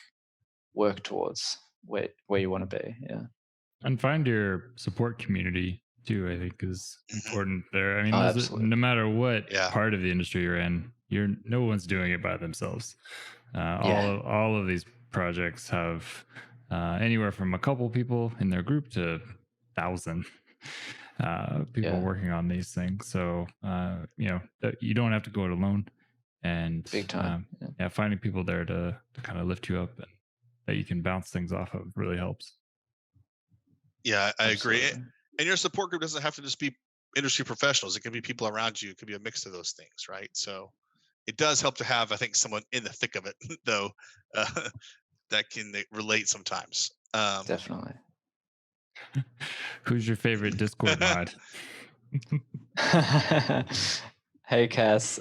work towards where you want to be. Yeah. And find your support community too, I think is important there. I mean, absolutely. no matter what part of the industry you're in, no one's doing it by themselves. All of these projects have anywhere from a couple people in their group to 1,000 people working on these things. So you don't have to go it alone. And big time. Finding people there to kind of lift you up and that you can bounce things off of really helps. Yeah, I agree. And your support group doesn't have to just be industry professionals. It can be people around you. It could be a mix of those things, right? So it does help to have, I think, someone in the thick of it, though, that can relate sometimes. Definitely. Who's your favorite Discord mod? Hey, Cass.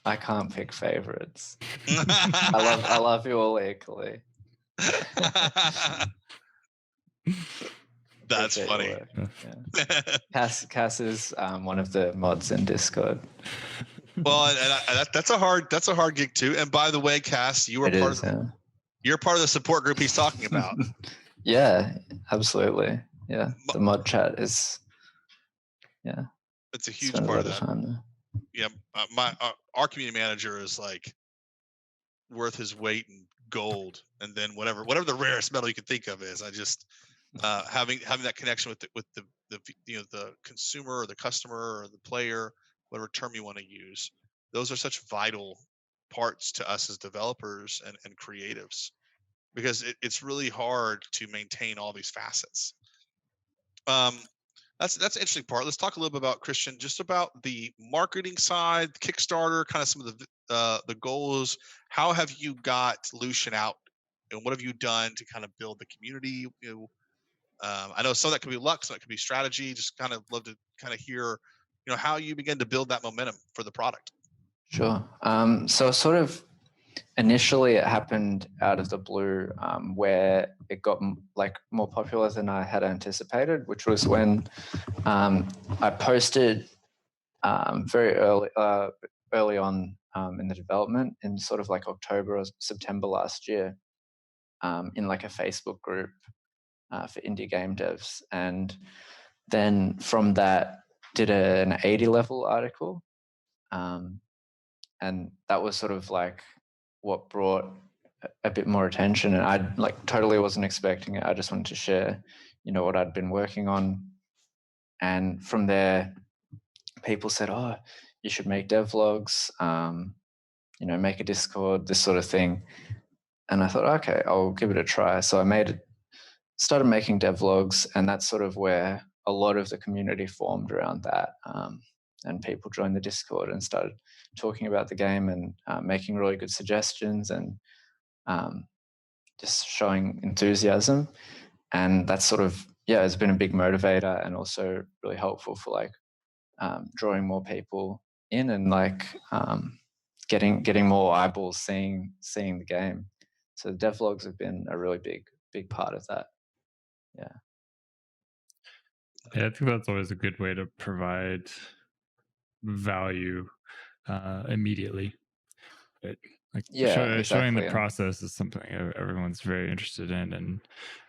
I can't pick favorites. I love you all equally. That's funny. Yeah. Cass is one of the mods in Discord. Well, and that's a hard gig too. And by the way, Cass, you're part of the support group he's talking about. Yeah, absolutely. Yeah, the mod chat is. Yeah, it's a huge part of that. Yeah, our community manager is like worth his weight in gold, and then whatever the rarest metal you can think of is. I just having that connection with the consumer or the customer or the player, whatever term you want to use. Those are such vital parts to us as developers and creatives, because it's really hard to maintain all these facets. That's an interesting part. Let's talk a little bit about, Kristian, just about the marketing side, Kickstarter, kind of some of the goals. How have you got Lucen out, and what have you done to kind of build the community? I know some of that could be luck, some of that could be strategy. Just kind of love to kind of hear, how you begin to build that momentum for the product. Sure. So sort of initially it happened out of the blue, where it got like more popular than I had anticipated, which was when I posted very early on in the development in sort of like October or September last year, in like a Facebook group for indie game devs. And then from that did an 80 level article. And that was sort of like what brought a bit more attention. And I like totally wasn't expecting it. I just wanted to share, what I'd been working on. And from there, people said, oh, you should make devlogs, make a Discord, this sort of thing. And I thought, okay, I'll give it a try. So I started making devlogs, and that's sort of where a lot of the community formed around that. And people joined the Discord and started talking about the game and making really good suggestions and just showing enthusiasm. And that's sort of, it's been a big motivator and also really helpful for like drawing more people in and like getting more eyeballs seeing the game. So the devlogs have been a really big part of that. Yeah, I think that's always a good way to provide value immediately. Right. Like Yeah, showing the exactly. process is something everyone's very interested in, and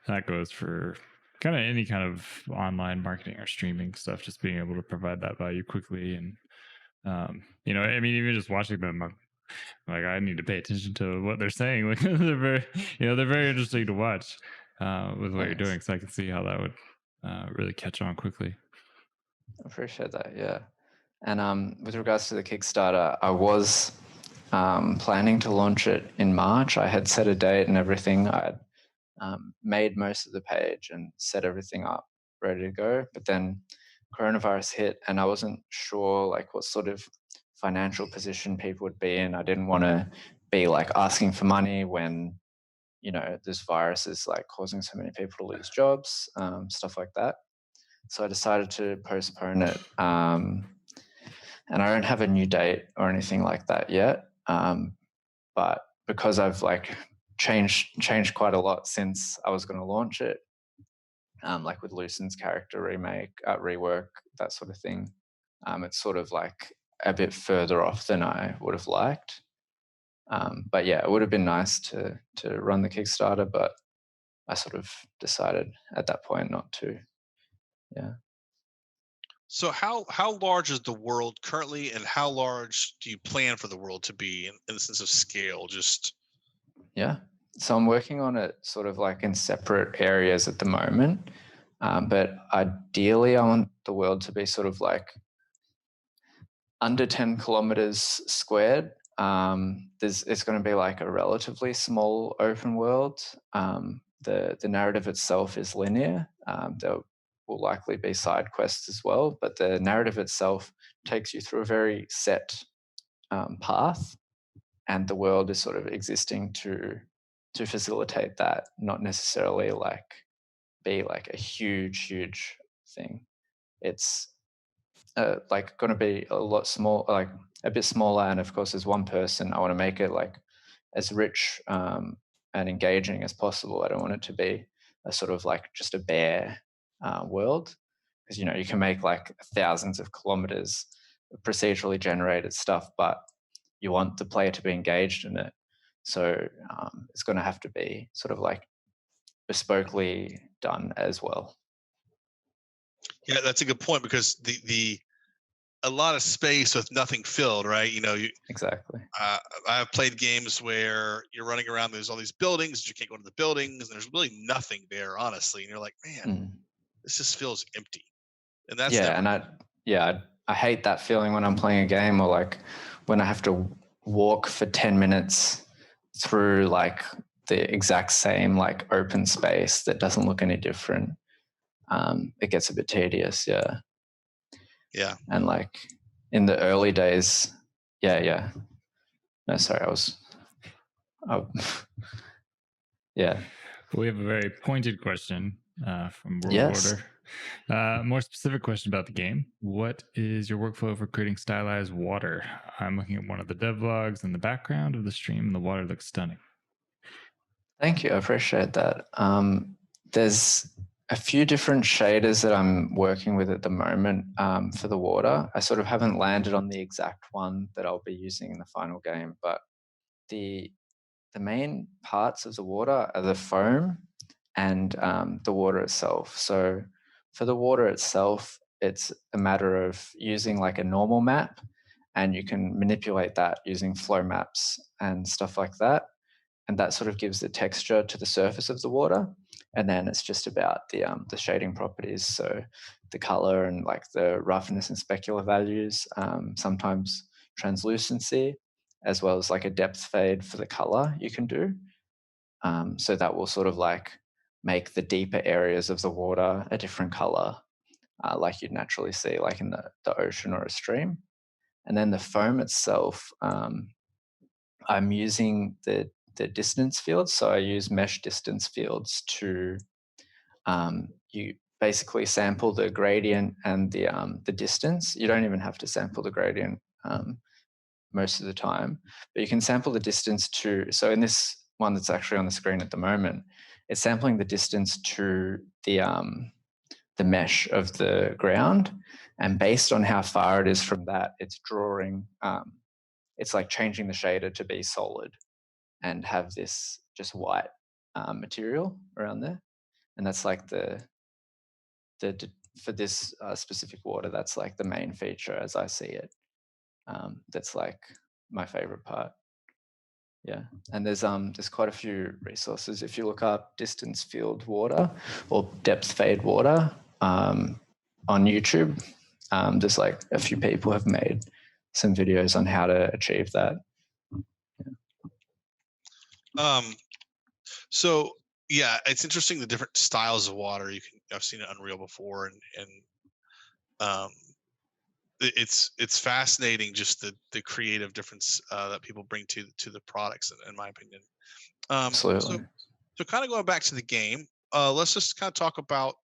that goes for kind of any kind of online marketing or streaming stuff. Just being able to provide that value quickly, and I mean, even just watching them, like I need to pay attention to what they're saying. Like they're very, they're very interesting to watch with what you're Thanks. doing. So I can see how that would really catch on quickly. I appreciate that. Yeah. And with regards to the Kickstarter, I was planning to launch it in March. I had set a date and everything. I had made most of the page and set everything up, ready to go. But then coronavirus hit, and I wasn't sure like what sort of financial position people would be in. I didn't want to be like asking for money when this virus is like causing so many people to lose jobs, stuff like that. So I decided to postpone it. And I don't have a new date or anything like that yet. But because I've like changed quite a lot since I was going to launch it, like with Lucen's character remake, rework, that sort of thing, it's sort of like a bit further off than I would have liked. But yeah, it would have been nice to run the Kickstarter, but I sort of decided at that point not to. Yeah. So how large is the world currently, and how large do you plan for the world to be in the sense of scale? Just Yeah. So I'm working on it sort of like in separate areas at the moment. But ideally, I want the world to be sort of like under 10 kilometers squared. It's going to be like a relatively small open world. The narrative itself is linear. There will likely be side quests as well, but the narrative itself takes you through a very set path, and the world is sort of existing to facilitate that, not necessarily like be like a huge thing. It's like going to be a lot small, like a bit smaller, and of course as one person I want to make it like as rich and engaging as possible. I don't want it to be a sort of like just a bare world, because you can make like thousands of kilometers of procedurally generated stuff, but you want the player to be engaged in it. So it's going to have to be sort of like bespokely done as well. yeah, that's a good point, because the a lot of space with nothing filled, right? Exactly. I've played games where you're running around, there's all these buildings, you can't go to the buildings, and there's really nothing there, honestly. And you're like, man, this just feels empty. And that's Yeah, and I hate that feeling when I'm playing a game, or like when I have to walk for 10 minutes through like the exact same like open space that doesn't look any different. It gets a bit tedious. Yeah. Yeah. And like in the early days, yeah. No, sorry, yeah. We have a very pointed question from World Yes. Order. More specific question about the game. What is your workflow for creating stylized water? I'm looking at one of the devlogs in the background of the stream, and the water looks stunning. Thank you. I appreciate that. There's a few different shaders that I'm working with at the moment for the water. I sort of haven't landed on the exact one that I'll be using in the final game, but the main parts of the water are the foam and the water itself. So for the water itself, it's a matter of using like a normal map, and you can manipulate that using flow maps and stuff like that. And that sort of gives the texture to the surface of the water. And then it's just about the shading properties. So the color and like the roughness and specular values, sometimes translucency, as well as like a depth fade for the color you can do. So that will sort of like make the deeper areas of the water a different color, like you'd naturally see like in the ocean or a stream. And then the foam itself, I'm using the distance fields. So I use mesh distance fields to you basically sample the gradient and the distance. You don't even have to sample the gradient most of the time, but you can sample the distance to. So in this one that's actually on the screen at the moment, it's sampling the distance to the mesh of the ground, and based on how far it is from that, it's drawing it's like changing the shader to be solid and have this just white material around there. And that's like for this specific water, that's like the main feature as I see it. That's like my favorite part. Yeah, and there's quite a few resources. If you look up distance field water or depth fade water on YouTube, there's like a few people have made some videos on how to achieve that. So yeah, it's interesting the different styles of water. I've seen it Unreal before, and it's fascinating just the creative difference that people bring to the products, in my opinion. Absolutely. So kind of going back to the game, let's just kind of talk about.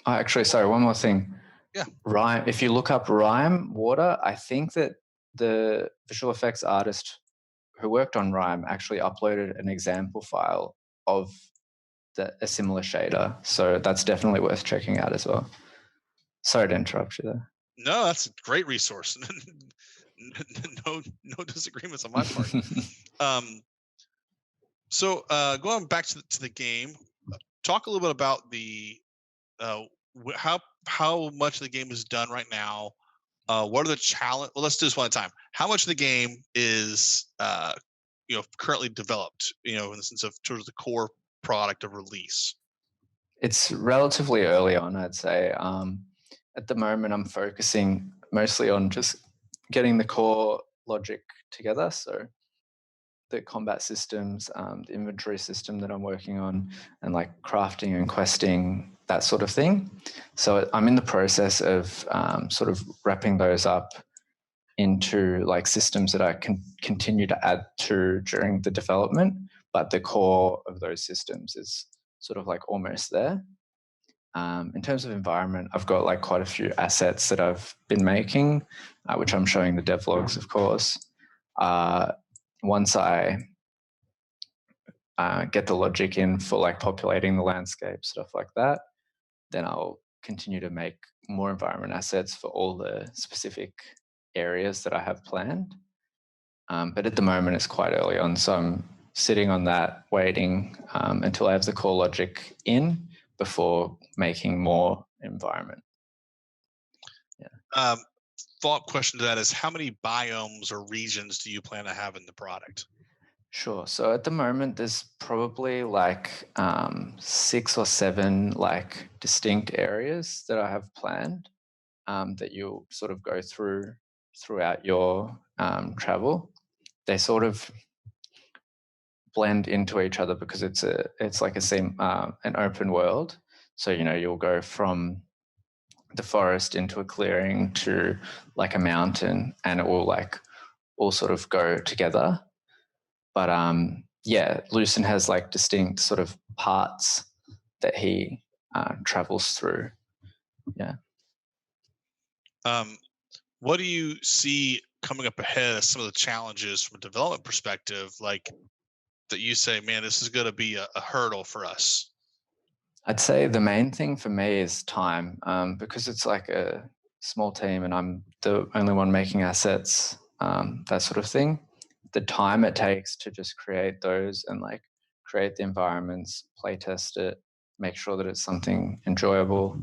Actually, sorry, one more thing. Yeah. Rime. If you look up Rime water, I think that the visual effects artist who worked on Rime actually uploaded an example file of a similar shader. So that's definitely worth checking out as well. Sorry to interrupt you there. No, that's a great resource. no disagreements on my part. So going back to the game, talk a little bit about the how much of the game is done right now. What are the challenge? Well, let's do this one at a time. How much of the game is currently developed? In the sense of towards the core product of release. It's relatively early on, I'd say. At the moment, I'm focusing mostly on just getting the core logic together. So the combat systems, the inventory system that I'm working on, and like crafting and questing, that sort of thing. So I'm in the process of sort of wrapping those up into like systems that I can continue to add to during the development, but the core of those systems is sort of like almost there. In terms of environment, I've got like quite a few assets that I've been making, which I'm showing the devlogs, of course. Once I get the logic in for like populating the landscape, stuff like that, then I'll continue to make more environment assets for all the specific areas that I have planned. But at the moment, it's quite early on, so I'm sitting on that, waiting until I have the core logic in before making more environment. Yeah. Follow-up question to that is, how many biomes or regions do you plan to have in the product? Sure. So at the moment, there's probably like 6 or 7 like distinct areas that I have planned that you'll sort of go throughout your travel. They sort of blend into each other because it's like an open world. So you'll go from the forest into a clearing to like a mountain, and it will like all sort of go together. But Lucen has like distinct sort of parts that he travels through. Yeah. What do you see coming up ahead as some of the challenges from a development perspective, like that you say, man, this is going to be a hurdle for us? I'd say the main thing for me is time, because it's like a small team and I'm the only one making assets, that sort of thing. The time it takes to just create those and like create the environments, play test it, make sure that it's something enjoyable,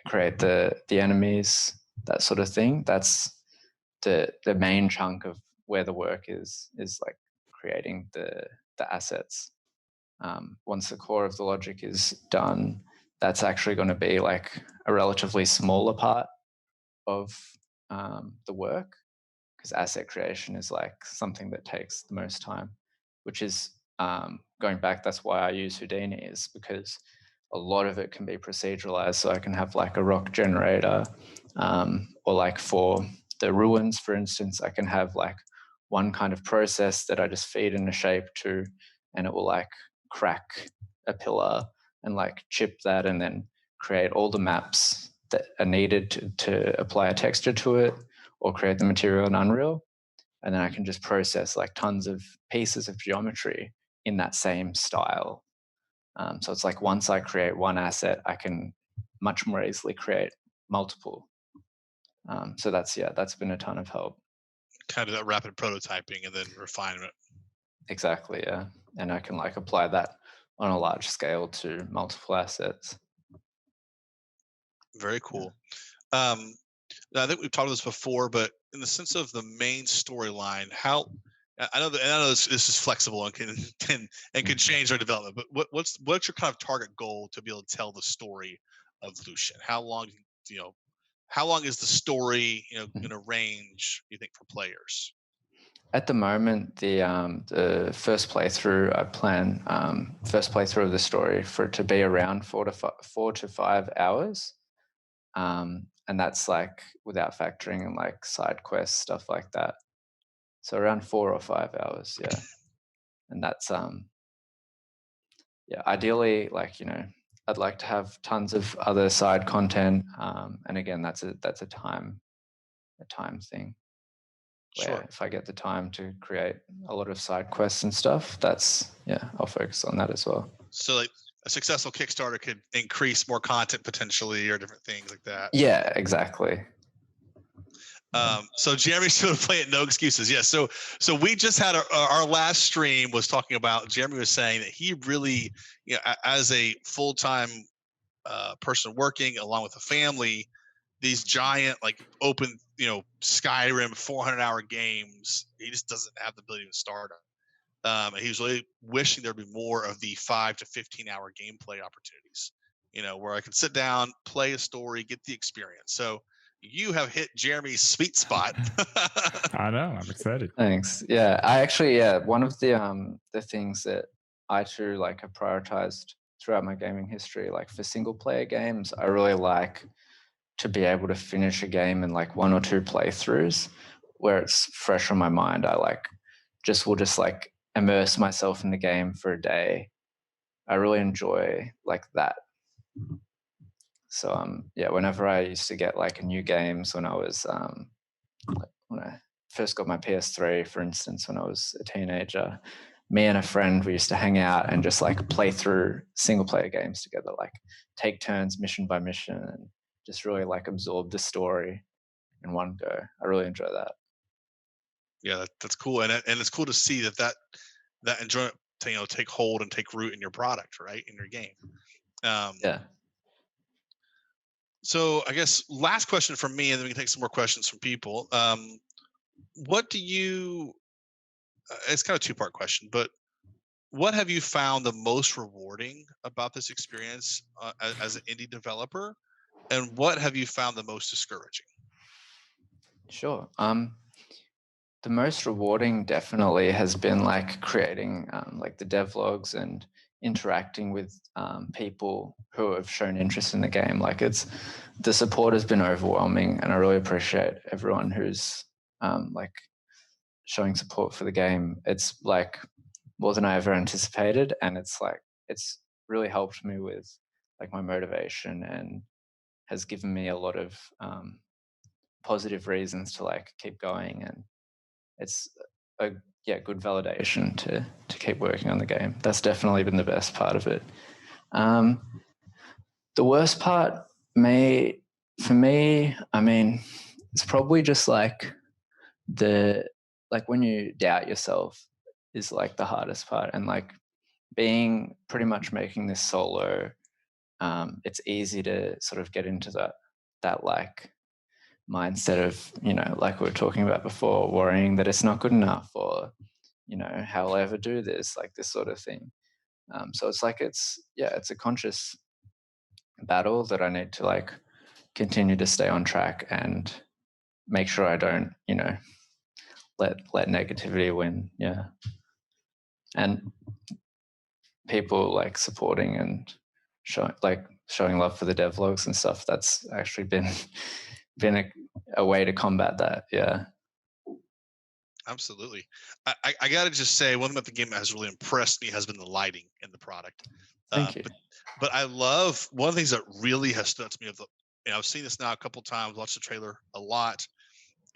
create the enemies, that sort of thing. That's the main chunk of where the work is like creating the assets. Once the core of the logic is done, that's actually going to be like a relatively smaller part of the work, because asset creation is like something that takes the most time, which is going back, that's why I use Houdini, is because a lot of it can be proceduralized. So I can have like a rock generator, or like for the ruins, for instance, I can have like one kind of process that I just feed in a shape to, and it will like crack a pillar and like chip that and then create all the maps that are needed to apply a texture to it or create the material in Unreal. And then I can just process like tons of pieces of geometry in that same style. So it's like once I create one asset, I can much more easily create multiple. So that's been a ton of help. kind of that rapid prototyping and then refinement. Exactly, yeah. And I can like apply that on a large scale to multiple assets. Very cool. I think we've talked about this before, but in the sense of the main storyline, how I know this is flexible and can change our development. But what's your kind of target goal to be able to tell the story of Lucen? How long is the story going to range, you think, for players? At the moment, the first playthrough, I plan first playthrough of the story for it to be around 4 to 5 hours, and that's like without factoring in like side quests, stuff like that. So around 4 or 5 hours, yeah. And that's yeah, ideally, like I'd like to have tons of other side content, and again, that's a time thing. Where Sure. if I get the time to create a lot of side quests and stuff, I'll focus on that as well. So like a successful Kickstarter could increase more content potentially, or different things like that. Yeah, exactly. So Jeremy's going to play it. No excuses. Yeah. So we just had our last stream was talking about, Jeremy was saying that he really, as a full-time person working along with a family, these giant like open, Skyrim 400-hour games, he just doesn't have the ability to start them. And he was really wishing there'd be more of the 5 to 15-hour gameplay opportunities, where I could sit down, play a story, get the experience. So you have hit Jeremy's sweet spot. I know. I'm excited. Thanks. Yeah, I actually, one of the things that I too like have prioritized throughout my gaming history, like for single player games, I really like to be able to finish a game in like 1 or 2 playthroughs where it's fresh on my mind. I will just like immerse myself in the game for a day. I really enjoy like that. So whenever I used to get like new games when I was when I first got my PS3, for instance, when I was a teenager, me and a friend, we used to hang out and just like play through single player games together, like take turns mission by mission and just really like absorb the story in one go. I really enjoy that. Yeah, that's cool. And it's cool to see that enjoyment, take hold and take root in your product, right? In your game. Yeah. So I guess last question from me, and then we can take some more questions from people. What do you, it's kind of a 2-part question, but what have you found the most rewarding about this experience as an indie developer? And what have you found the most discouraging? Sure. The most rewarding definitely has been like creating like the devlogs and interacting with people who have shown interest in the game. Like the support has been overwhelming, and I really appreciate everyone who's like showing support for the game. It's like more than I ever anticipated, and it's really helped me with like my motivation and has given me a lot of positive reasons to like keep going, and it's a good validation to keep working on the game. That's definitely been the best part of it. The worst part for me, I mean, it's probably just like when you doubt yourself is like the hardest part, and like being pretty much making this solo, it's easy to sort of get into that like mindset of, like we were talking about before, worrying that it's not good enough, or how will I ever do this, like this sort of thing. So it's like it's a conscious battle that I need to like continue to stay on track and make sure I don't let negativity win. Yeah. And people like supporting and showing love for the devlogs and stuff, that's actually been a way to combat that. Yeah. Absolutely. I got to just say, one thing about the game that has really impressed me has been the lighting in the product. Thank you. But I love, one of the things that really has stood out to me, I've seen this now a couple times, watched the trailer a lot.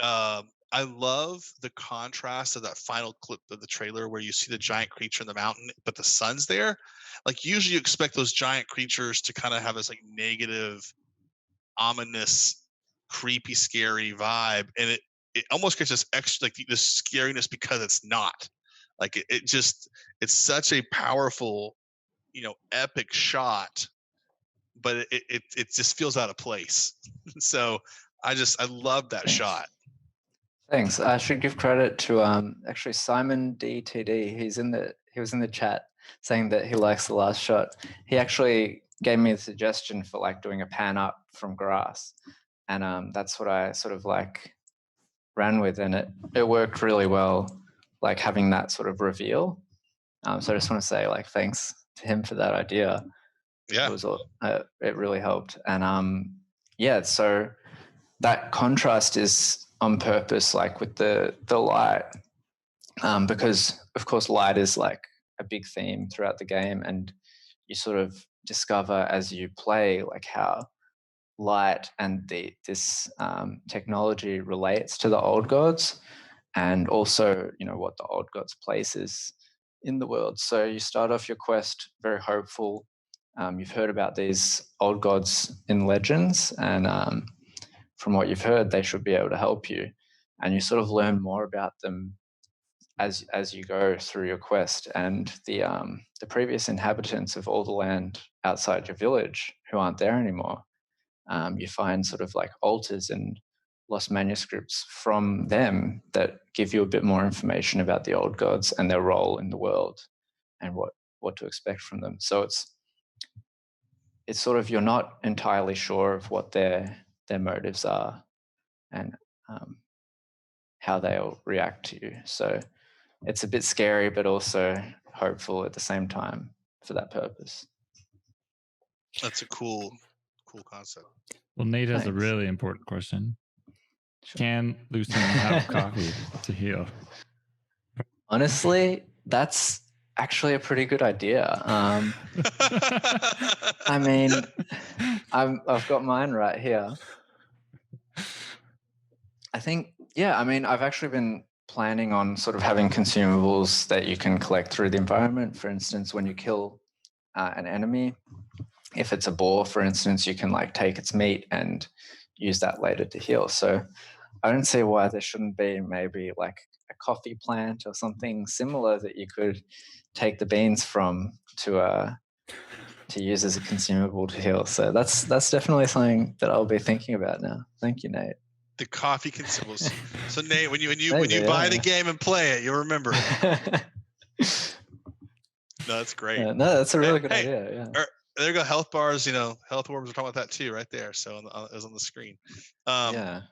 I love the contrast of that final clip of the trailer where you see the giant creature in the mountain, but the sun's there. Like usually you expect those giant creatures to kind of have this like negative, ominous, creepy, scary vibe. And it almost gets this extra, like this scariness because it's not. Like it's such a powerful, epic shot, but it just feels out of place. So I love that shot. Thanks. I should give credit to actually Simon DTD. He was in the chat saying that he likes the last shot. He actually gave me a suggestion for like doing a pan up from grass, and that's what I sort of like ran with, and it worked really well, like having that sort of reveal. So I just want to say like thanks to him for that idea. Yeah, it really helped, and yeah, so that contrast is on purpose, like with the light, because of course light is like a big theme throughout the game, and you sort of discover as you play like how light and this technology relates to the old gods, and also what the old gods' place is in the world. So you start off your quest very hopeful. You've heard about these old gods in legends, and from what you've heard, they should be able to help you, and you sort of learn more about them as you go through your quest. And the previous inhabitants of all the land outside your village who aren't there anymore, you find sort of like altars and lost manuscripts from them that give you a bit more information about the old gods and their role in the world and what to expect from them. So it's sort of, you're not entirely sure of what their motives are and how they'll react to you. So it's a bit scary, but also hopeful at the same time for that purpose. That's a cool concept. Well, Nate has Thanks. a really important question. Sure. Can Lucen have coffee to heal? Honestly, that's actually a pretty good idea. I mean, I've got mine right here. I think, yeah, I mean, I've actually been planning on sort of having consumables that you can collect through the environment. For instance, when you kill an enemy, if it's a boar, for instance, you can like take its meat and use that later to heal. So I don't see why there shouldn't be maybe like a coffee plant or something similar that you could take the beans from to use as a consumable to heal. So that's definitely something that I'll be thinking about now. Thank you, Nate. The coffee consumables. So Nate, when you buy the game and play it, you'll remember it. No, that's great. No, that's a really good idea. Yeah. There you go. Health bars. Health orbs. We're talking about that too, right there. So it was on the screen. Yeah.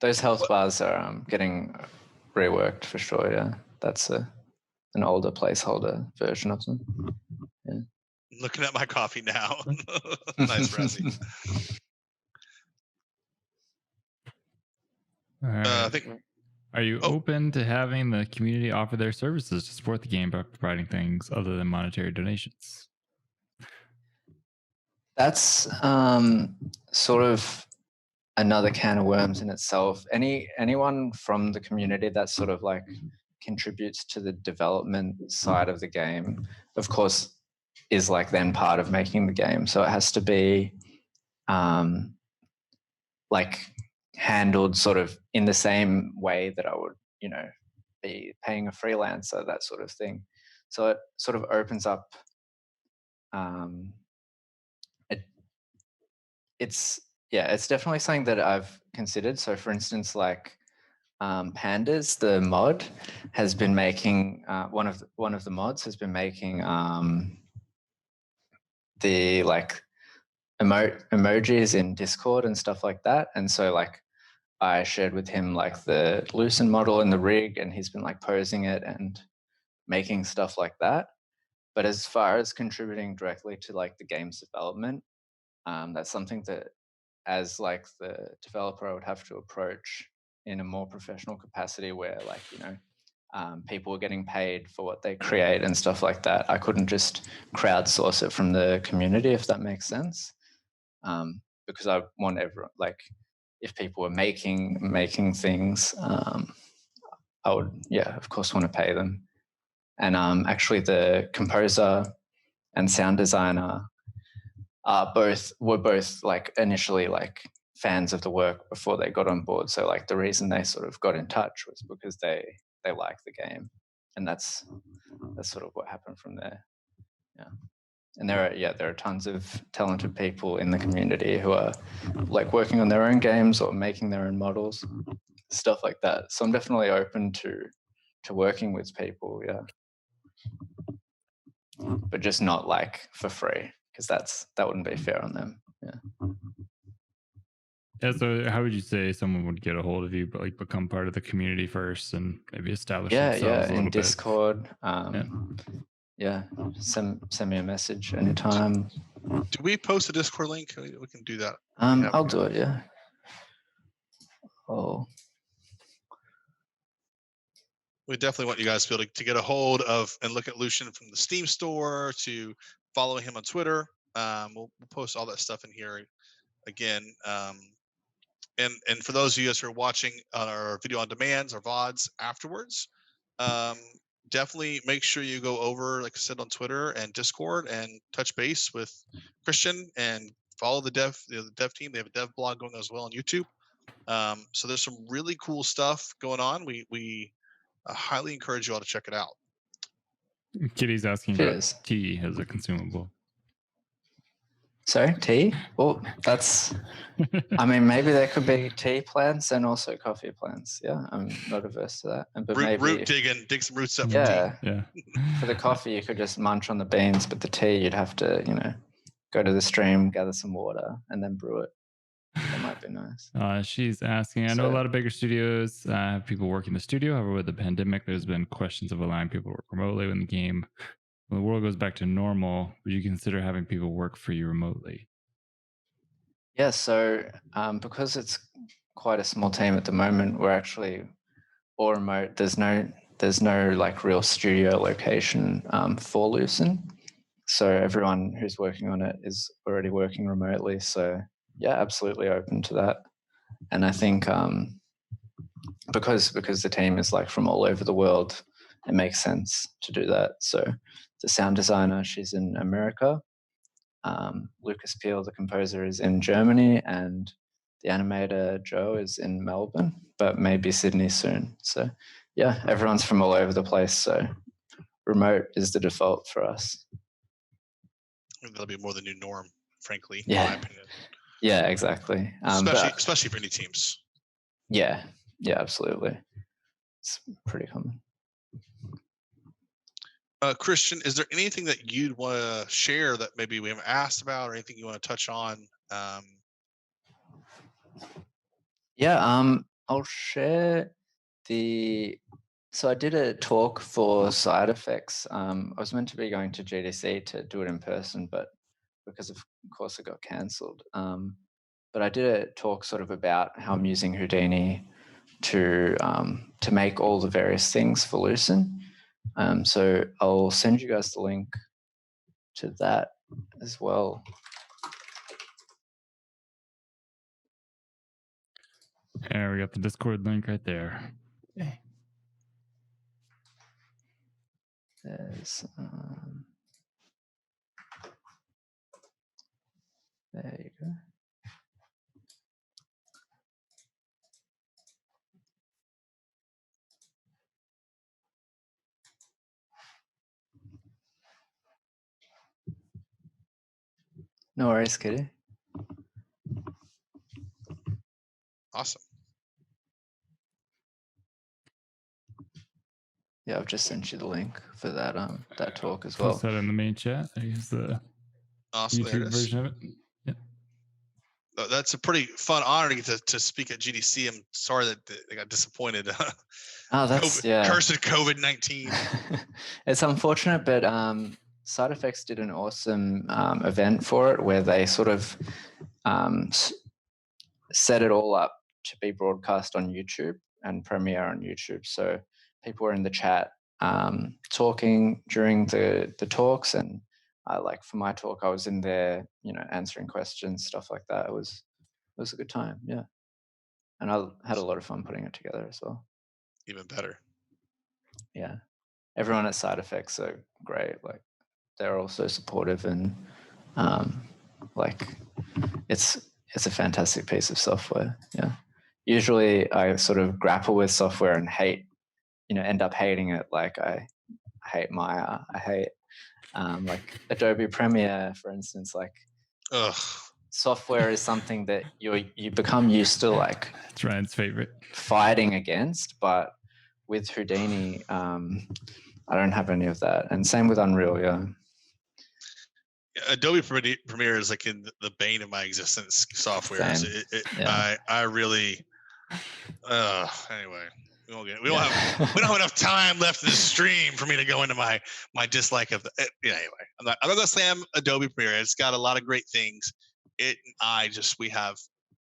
Those health bars are getting reworked for sure. Yeah, that's an older placeholder version of them. Yeah. Looking at my coffee now. Nice resi. I think. Are you open to having the community offer their services to support the game by providing things other than monetary donations? That's sort of another can of worms in itself. Anyone from the community that sort of like contributes to the development side of the game, of course, is like then part of making the game. So it has to be like handled sort of in the same way that I would, be paying a freelancer, that sort of thing. So it sort of opens up. It's definitely something that I've considered. So for instance, like Pandas, the mod has been making one of the mods has been making the like emojis in Discord and stuff like that. And so like I shared with him like the Lucen model and the rig, and he's been like posing it and making stuff like that. But as far as contributing directly to like the game's development, that's something that as like the developer I would have to approach in a more professional capacity where like, people are getting paid for what they create and stuff like that. I couldn't just crowdsource it from the community, if that makes sense. Because I want everyone, like if people were making things, I would, of course, want to pay them. And actually the composer and sound designer were both like initially like fans of the work before they got on board. So like the reason they sort of got in touch was because they like the game, and that's sort of what happened from there. Yeah. And there are tons of talented people in the community who are like working on their own games or making their own models, stuff like that. So I'm definitely open to working with people, yeah. But just not like for free, because that wouldn't be fair on them. Yeah. Yeah, so how would you say someone would get a hold of you, but like become part of the community first and maybe establish themselves a little in bit? Discord. Send me a message anytime. Do we post a Discord link? We can do that. I'll do it, yeah. Oh. We definitely want you guys to be able to get a hold of and look at Lucen from the Steam store, to follow him on Twitter. We'll post all that stuff in here again. And for those of you guys who are watching on our video on demands or VODs afterwards, definitely make sure you go over, like I said, on Twitter and Discord and touch base with Kristian and follow the dev team. They have a dev blog going as well on YouTube. So there's some really cool stuff going on. We highly encourage you all to check it out. Kitty's asking about tea as a consumable. Sorry, tea? Well, that's, I mean, maybe there could be tea plants and also coffee plants. Yeah, I'm not averse to that. But root digging, dig some roots up for tea. Yeah. For the coffee, you could just munch on the beans, but the tea, you'd have to, go to the stream, gather some water, and then brew it. That might be nice. She's asking, I know a lot of bigger studios have people work in the studio. However, with the pandemic, there's been questions of allowing people to work remotely when the game, when the world goes back to normal. Would you consider having people work for you remotely? Yeah, so because it's quite a small team at the moment, we're actually all remote. There's no like real studio location for Lucen. So everyone who's working on it is already working remotely. So yeah, absolutely open to that. And I think because the team is like from all over the world, it makes sense to do that. So the sound designer, she's in America. Lucas Peel, the composer, is in Germany, and the animator Joe is in Melbourne, but maybe Sydney soon. So yeah, everyone's from all over the place. So remote is the default for us. I think that'll be more the new norm, frankly, in my opinion. Yeah, exactly. Especially for indie teams. Yeah, absolutely. It's pretty common. Kristian, is there anything that you'd want to share that maybe we haven't asked about, or anything you want to touch on? I'll share so I did a talk for side effects. I was meant to be going to GDC to do it in person, but because of course it got cancelled. But I did a talk sort of about how I'm using Houdini to make all the various things for Lucen. So I'll send you guys the link to that as well. Yeah, we got the Discord link right there. Okay. There's there you go. No worries, Kitty. Awesome. Yeah, I've just sent you the link for that that talk as well. Post that in the main chat. I use the YouTube version of it. Yeah. That's a pretty fun honor to get to speak at GDC. I'm sorry that they got disappointed. Cursed COVID-19. It's unfortunate, but Side Effects did an awesome event for it where they sort of set it all up to be broadcast on YouTube and premiere on YouTube. So people were in the chat talking during the talks, and like for my talk, I was in there, answering questions, stuff like that. It was a good time, yeah. And I had a lot of fun putting it together as well. Even better. Yeah, everyone at Side Effects are great. Like they're all so supportive, and like it's it's a fantastic piece of software. Yeah. Usually I sort of grapple with software and end up hating it. Like I hate Maya. I hate like Adobe Premiere, for instance. Like software is something that you become used to, like that's Ryan's favorite, fighting against. But with Houdini, I don't have any of that. And same with Unreal, yeah. Adobe Premiere is like in the bane of my existence. Software. I really. Anyway, we don't have enough time left in the stream for me to go into my dislike of the. Anyway, I'm not gonna slam Adobe Premiere. It's got a lot of great things. We have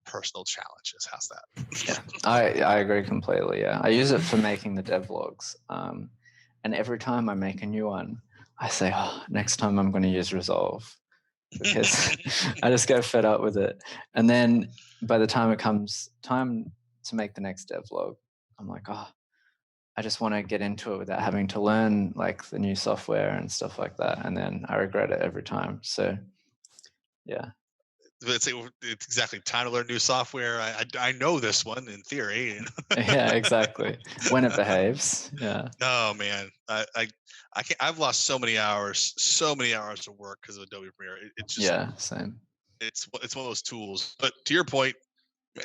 personal challenges. How's that? Yeah, I agree completely. Yeah, I use it for making the devlogs, and every time I make a new one, I say, "Oh, next time I'm going to use Resolve," because I just get fed up with it. And then by the time it comes time to make the next devlog, I'm like, "Oh, I just want to get into it without having to learn like the new software and stuff like that." And then I regret it every time. So, yeah. It's exactly time to learn new software. I know this one in theory. Yeah, exactly. When it behaves. Yeah. Oh man, I can't. I've lost so many hours of work because of Adobe Premiere. It's just same. It's one of those tools. But to your point,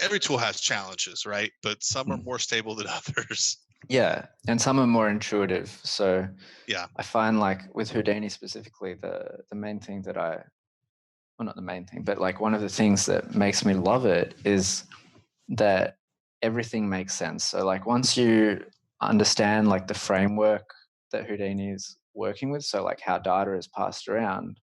every tool has challenges, right? But some are more stable than others. Yeah, and some are more intuitive. So yeah, I find like with Houdini specifically, the main thing that not the main thing, but like one of the things that makes me love it is that everything makes sense. So like once you understand like the framework that Houdini is working with, so like how data is passed around,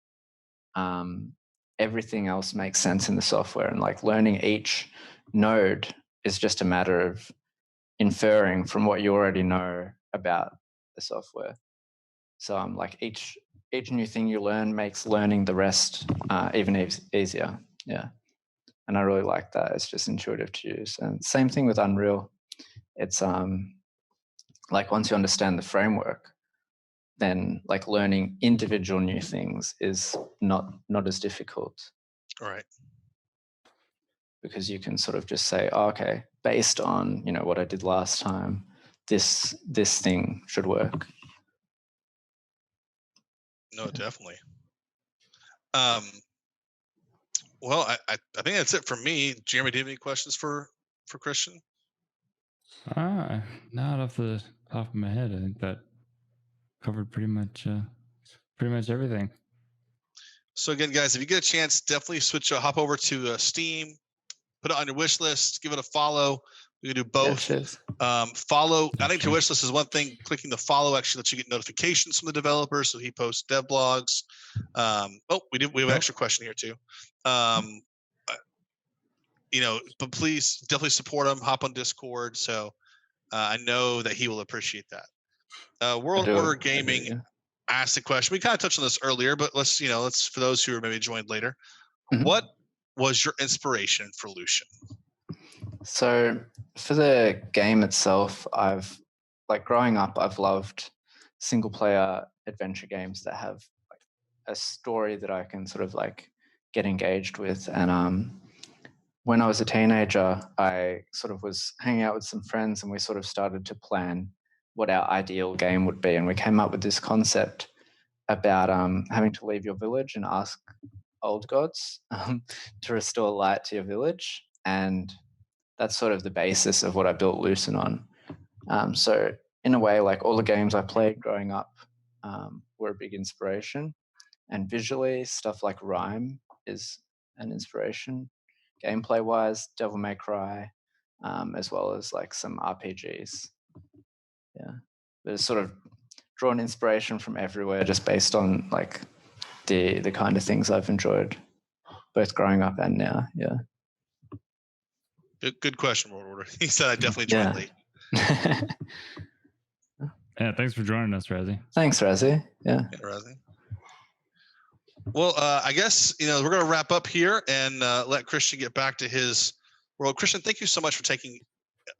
everything else makes sense in the software. And like learning each node is just a matter of inferring from what you already know about the software. So I'm like each new thing you learn makes learning the rest even easier. Yeah. And I really like that. It's just intuitive to use. And same thing with Unreal. It's like once you understand the framework, then like learning individual new things is not as difficult. Right. Because you can sort of just say, oh, okay, based on what I did last time, this thing should work. No, definitely. Well, I think that's it for me. Jeremy, do you have any questions for Kristian? Not off the top of my head. I think that covered pretty much everything. So again, guys, if you get a chance, definitely hop over to Steam, put it on your wish list, give it a follow. You can do both. Follow. Adding to your wish list is one thing. Clicking the follow actually lets you get notifications from the developer, so he posts dev blogs. We have an extra question here too. But please definitely support him. Hop on Discord. So I know that he will appreciate that. World Order Gaming asked a question. We kind of touched on this earlier, but let's for those who are maybe joined later. Mm-hmm. What was your inspiration for Lucen? So for the game itself, growing up, I've loved single player adventure games that have like a story that I can sort of like get engaged with. And when I was a teenager, I sort of was hanging out with some friends and we sort of started to plan what our ideal game would be. And we came up with this concept about having to leave your village and ask old gods to restore light to your village. And that's sort of the basis of what I built Lucen on. So in a way, like all the games I played growing up were a big inspiration. And visually, stuff like Rime is an inspiration. Gameplay-wise, Devil May Cry, as well as like some RPGs. Yeah, but it's sort of drawn inspiration from everywhere, just based on like the kind of things I've enjoyed, both growing up and now. Yeah. Good question, World Order. He said I definitely joined late. Yeah, thanks for joining us, Razzie. Thanks, Razzie. Yeah, Razzie. Well, I guess we're going to wrap up here and let Kristian get back to his world. Kristian, thank you so much for taking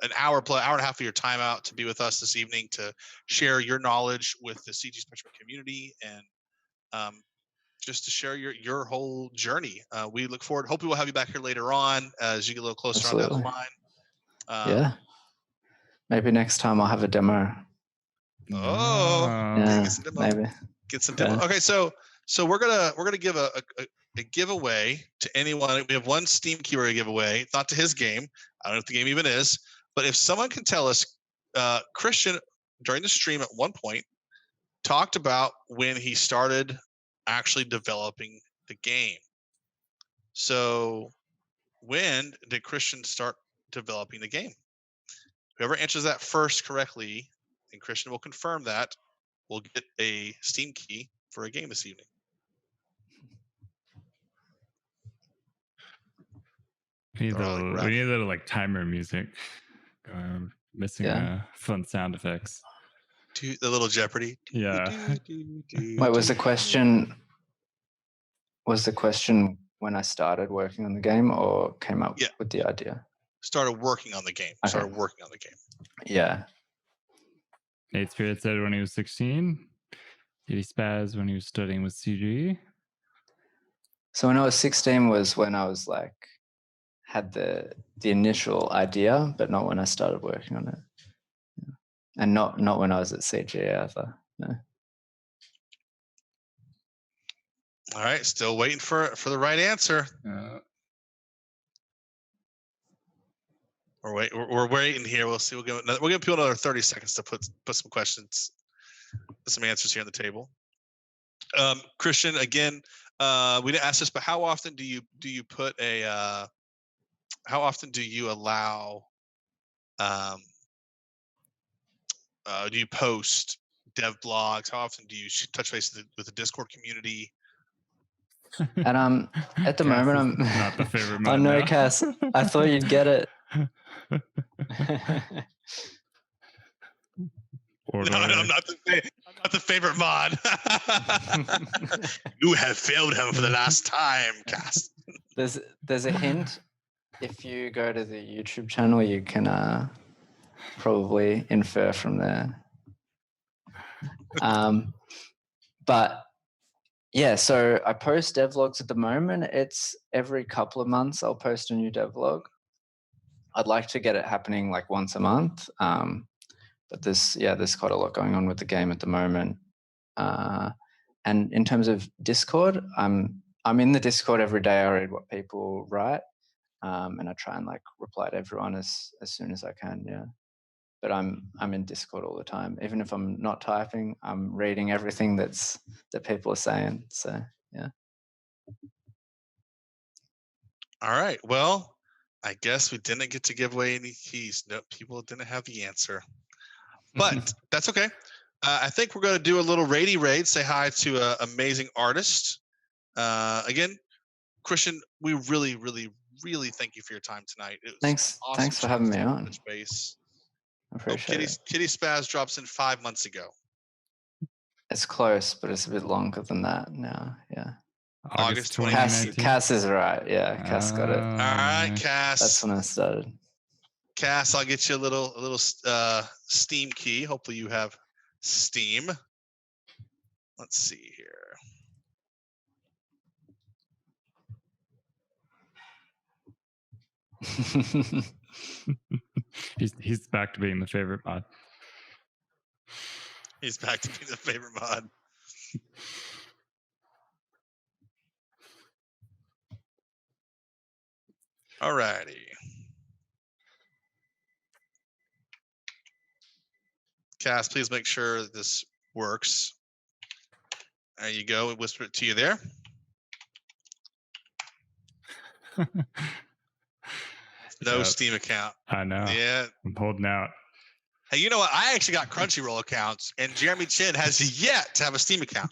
an hour and a half of your time out to be with us this evening to share your knowledge with the CG Spectrum community and just to share your whole journey. We look forward. Hopefully, we'll have you back here later on as you get a little closer on down the line. Yeah. Maybe next time I'll have a demo. Yeah, get some demo. Maybe Get some demo. Okay, so we're gonna give a giveaway to anyone. We have one Steam key we're gonna give away. It's not to his game. I don't know if the game even is. But if someone can tell us, Kristian during the stream at one point talked about when he started actually developing the game. So when did Kristian start developing the game? Whoever answers that first correctly, and Kristian will confirm that, will get a Steam key for a game this evening. We need a little like timer music. Missing fun sound effects. The little Jeopardy. Yeah. Wait, was the question when I started working on the game or came up with the idea? Started working on the game. Okay. Yeah. Nate Spirit said when he was 16. Did he spaz when he was studying with CG? So when I was 16 was when I was like had the initial idea, but not when I started working on it. Yeah. And not when I was at CG either. No. All right, still waiting for the right answer. We're waiting here. We'll see. We'll give people another 30 seconds to put some questions, some answers here on the table. Kristian, again, we didn't ask this, but how often do you put a how often do you allow do you post dev blogs? How often do you touch base with the Discord community? And at the moment I'm not the favorite mod. I know, Cass. I thought you'd get it. No, I'm not the favorite mod. You have failed him for the last time, Cass. There's a hint. If you go to the YouTube channel, you can probably infer from there. But yeah, so I post devlogs at the moment. It's every couple of months I'll post a new devlog. I'd like to get it happening like once a month. But there's quite a lot going on with the game at the moment. And in terms of Discord, I'm in the Discord every day. I read what people write, and I try and like reply to everyone as soon as I can. Yeah, but I'm in Discord all the time. Even if I'm not typing, I'm reading everything that people are saying. So yeah. All right. Well, I guess we didn't get to give away any keys. No, people didn't have the answer. But that's okay. I think we're going to do a little raid, say hi to an amazing artist. Again, Kristian, we really, really, really thank you for your time tonight. It was Thanks. Awesome. Thanks for having me on. Space. I appreciate it. Kitty Spaz drops in 5 months ago. It's close, but it's a bit longer than that now. Yeah. August 2019. Cass is right. Yeah, Cass got it. All right, Cass. That's when I started. Cass, I'll get you a little Steam key. Hopefully you have Steam. Let's see here. He's back to being the favorite mod. He's back to being the favorite mod. Alrighty. Cass, please make sure that this works. There you go. We whispered it to you there. No Steam account. I know. Yeah. I'm holding out. Hey, you know what? I actually got Crunchyroll accounts, and Jeremy Chin has yet to have a Steam account.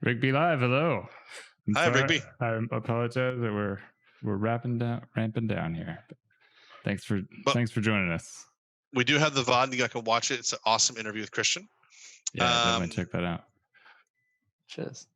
Rigby Live, hello. Hi, Rigby. I apologize that we're ramping down here. But thanks for joining us. We do have the VOD. You guys can watch it. It's an awesome interview with Kristian. Yeah, definitely check that out. Cheers.